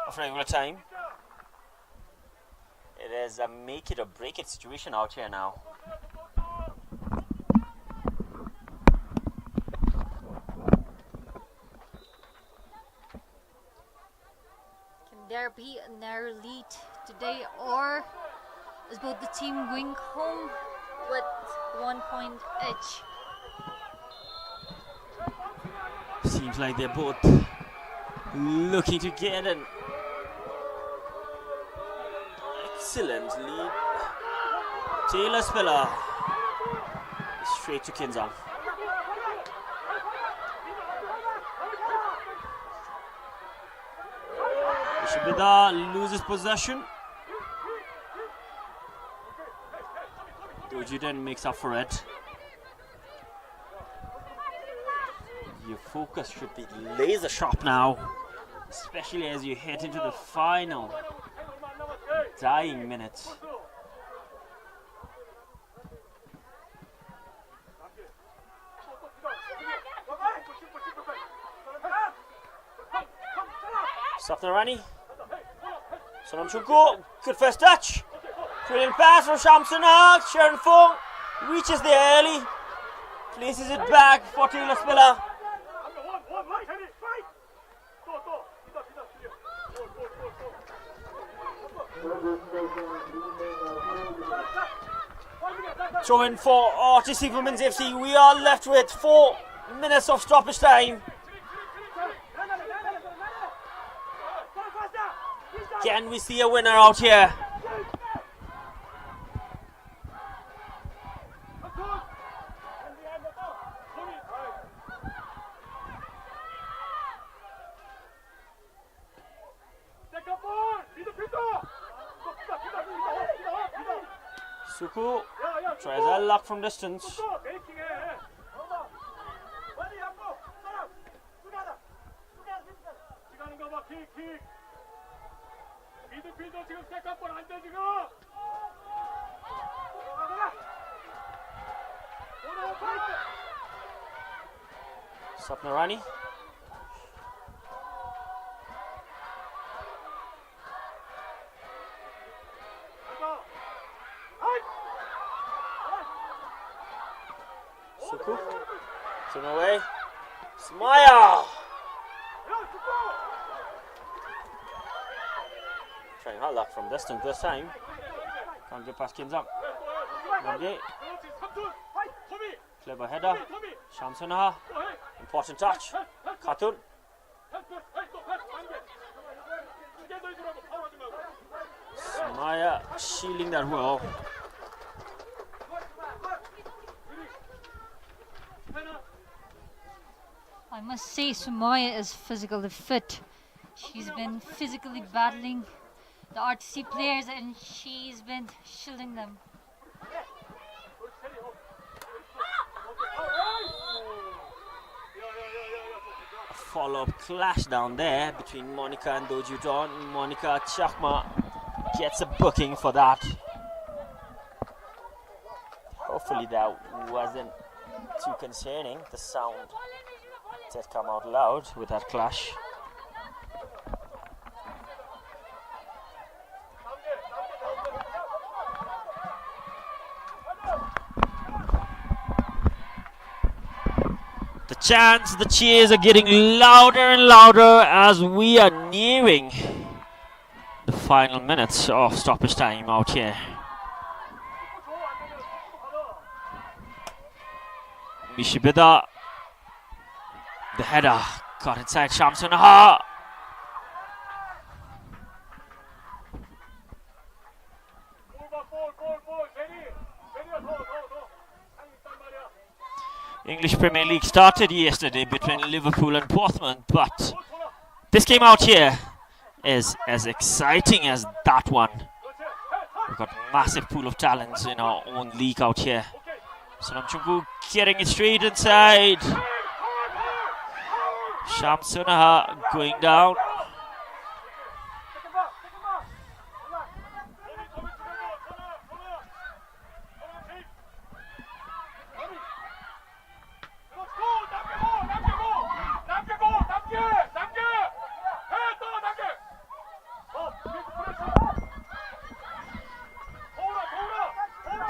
of regular time. It is a make it or break it situation out here now. Can there be a narrow lead today, or is both the team going home with 1 point each? Seems like they're both looking to get an excellent lead. Taylor Spiller straight to Kinzang. Ishibida loses possession. Dojiden makes up for it. Your focus should be laser sharp now, especially as you head into the final dying minutes. Sapnarani, Sonam Chunko, good first touch. Brilliant pass from Shamsuna. Sharon Fung reaches there early, places it back for Taylor Spiller. Throw in for RTC Women's FC. We are left with 4 minutes of stoppage time. Can we see a winner out here? Suku tries a luck from distance. Sapnarani. Suku. Turn away. Smile. Trying her luck from distance this time. Can't get past Kinzam. Nage. Clever header. Shamsunaha. Important touch. Khatun. Smaya shielding that well. I must say Sumaya is physically fit. She's been physically battling the RTC players and she's been shielding them. A follow-up clash down there between Monica and Dojuton. Monica Chakma gets a booking for that. Hopefully that wasn't too concerning. The sound did come out loud with that clash. The chants, the cheers are getting louder and louder as we are nearing the final minutes of stoppage time out here. Mishibida, the header got inside Shamsunaha. English Premier League started yesterday between Liverpool and Portsmouth, but this game out here is as exciting as that one. We've got a massive pool of talents in our own league out here. Sonamchungu getting it straight inside. Shamsunaha going down.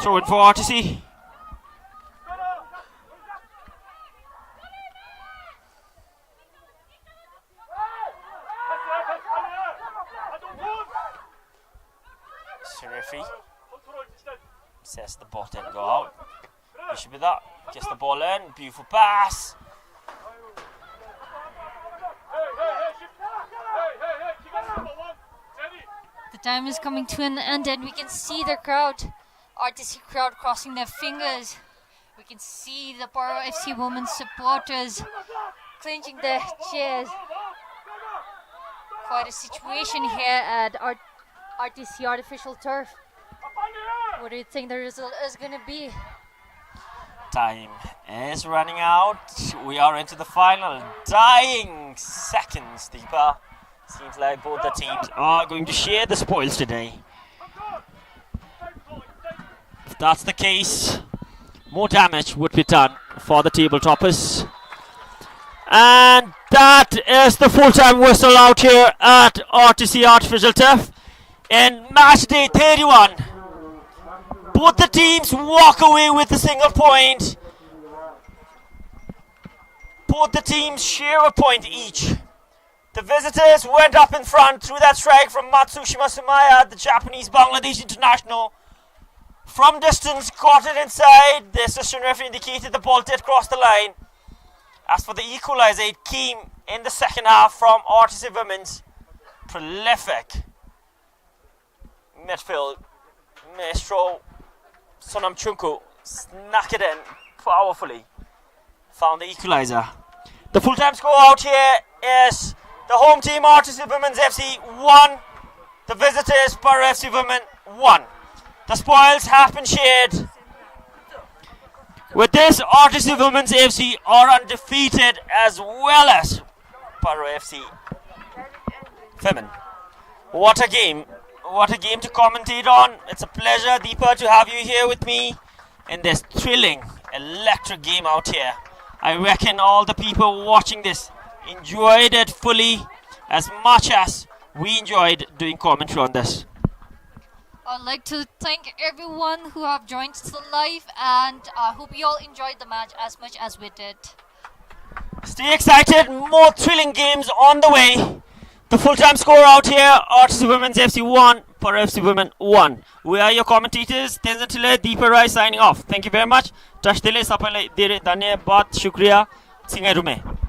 Throw in for RTC. Referee says the ball didn't go out. It should be that. Gets the ball in. Beautiful pass. The time is coming to an end and we can see the crowd, RTC crowd crossing their fingers. We can see the Paro FC women's supporters clenching their chairs. Quite a situation here at RTC artificial turf. What do you think the result is going to be? Time is running out. We are into the final. Dying seconds deeper. Seems like both the teams are going to share the spoils today. If that's the case, more damage would be done for the table toppers. And that is the full-time whistle out here at RTC Artificial Turf in match day 31. Both the teams walk away with a single point. Both the teams share a point each. The visitors went up in front through that strike from Matsushima Sumaya, the Japanese-Bangladesh international. From distance, caught it inside. The assistant referee indicated the ball did cross the line. As for the equalizer, it came in the second half from RTC Women's prolific midfield. Maestro Sonam Chunku snuck it in powerfully. Found the equalizer. The full-time score out here is the home team RTC Women's FC 1. The visitors Paro FC Women 1. The spoils have been shared. With this, RTC Women's FC are undefeated as well as Paro FC Women. What a game. What a game to commentate on. It's a pleasure, Deepa, to have you here with me in this thrilling, electric game out here. I reckon all the people watching this enjoyed it fully as much as we enjoyed doing commentary on this. I'd like to thank everyone who have joined the live, and I hope you all enjoyed the match as much as we did. Stay excited, more thrilling games on the way. The full-time score out here, RTC Women's FC 1, Paro FC Women 1. We are your commentators, Tenzin Tile, Deepa Rai signing off. Thank you very much. Tash Dile Sapale Dire Dhanyabad Shukriya Singai Rume.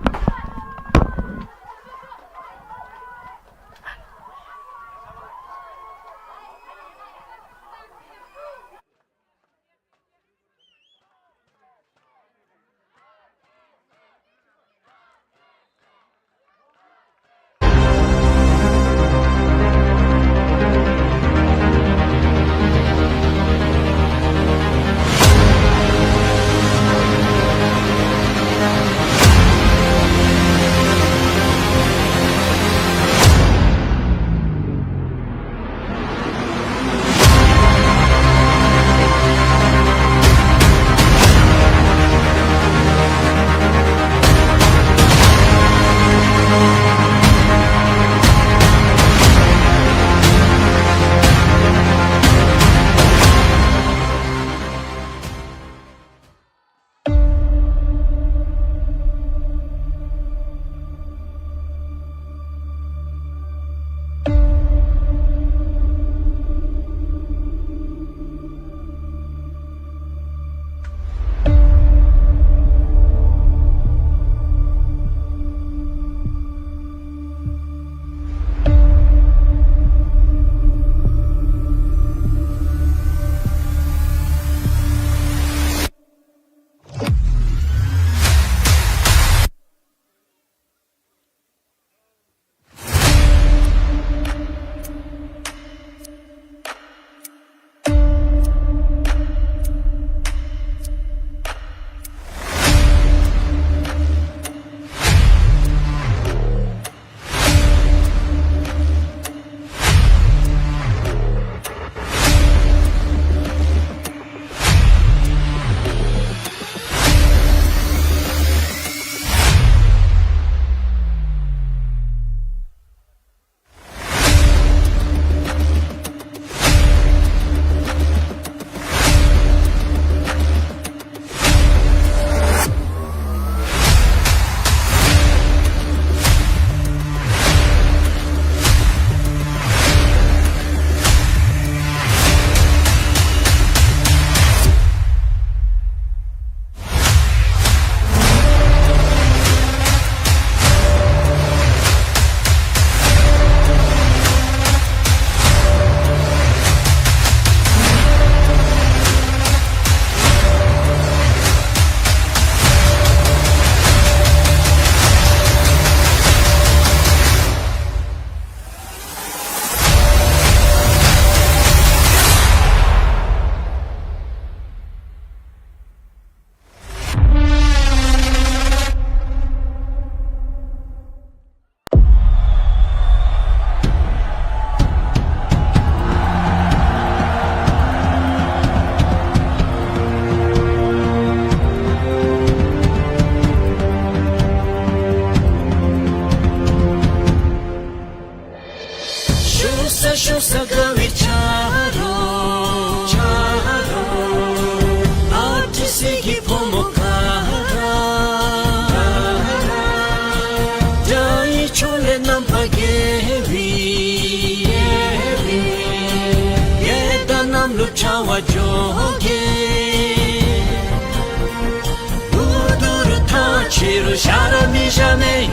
치루 샤라미샤메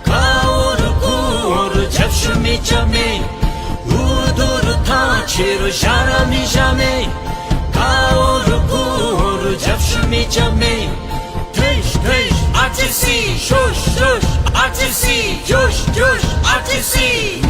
가오르 구오르 잡슈미자메 우두르 타 치루 샤라미샤메 가오르 구오르 잡슈미자메 테이시 테이시 아티시 쇼시 쇼시 아티시 조시 조시 아티시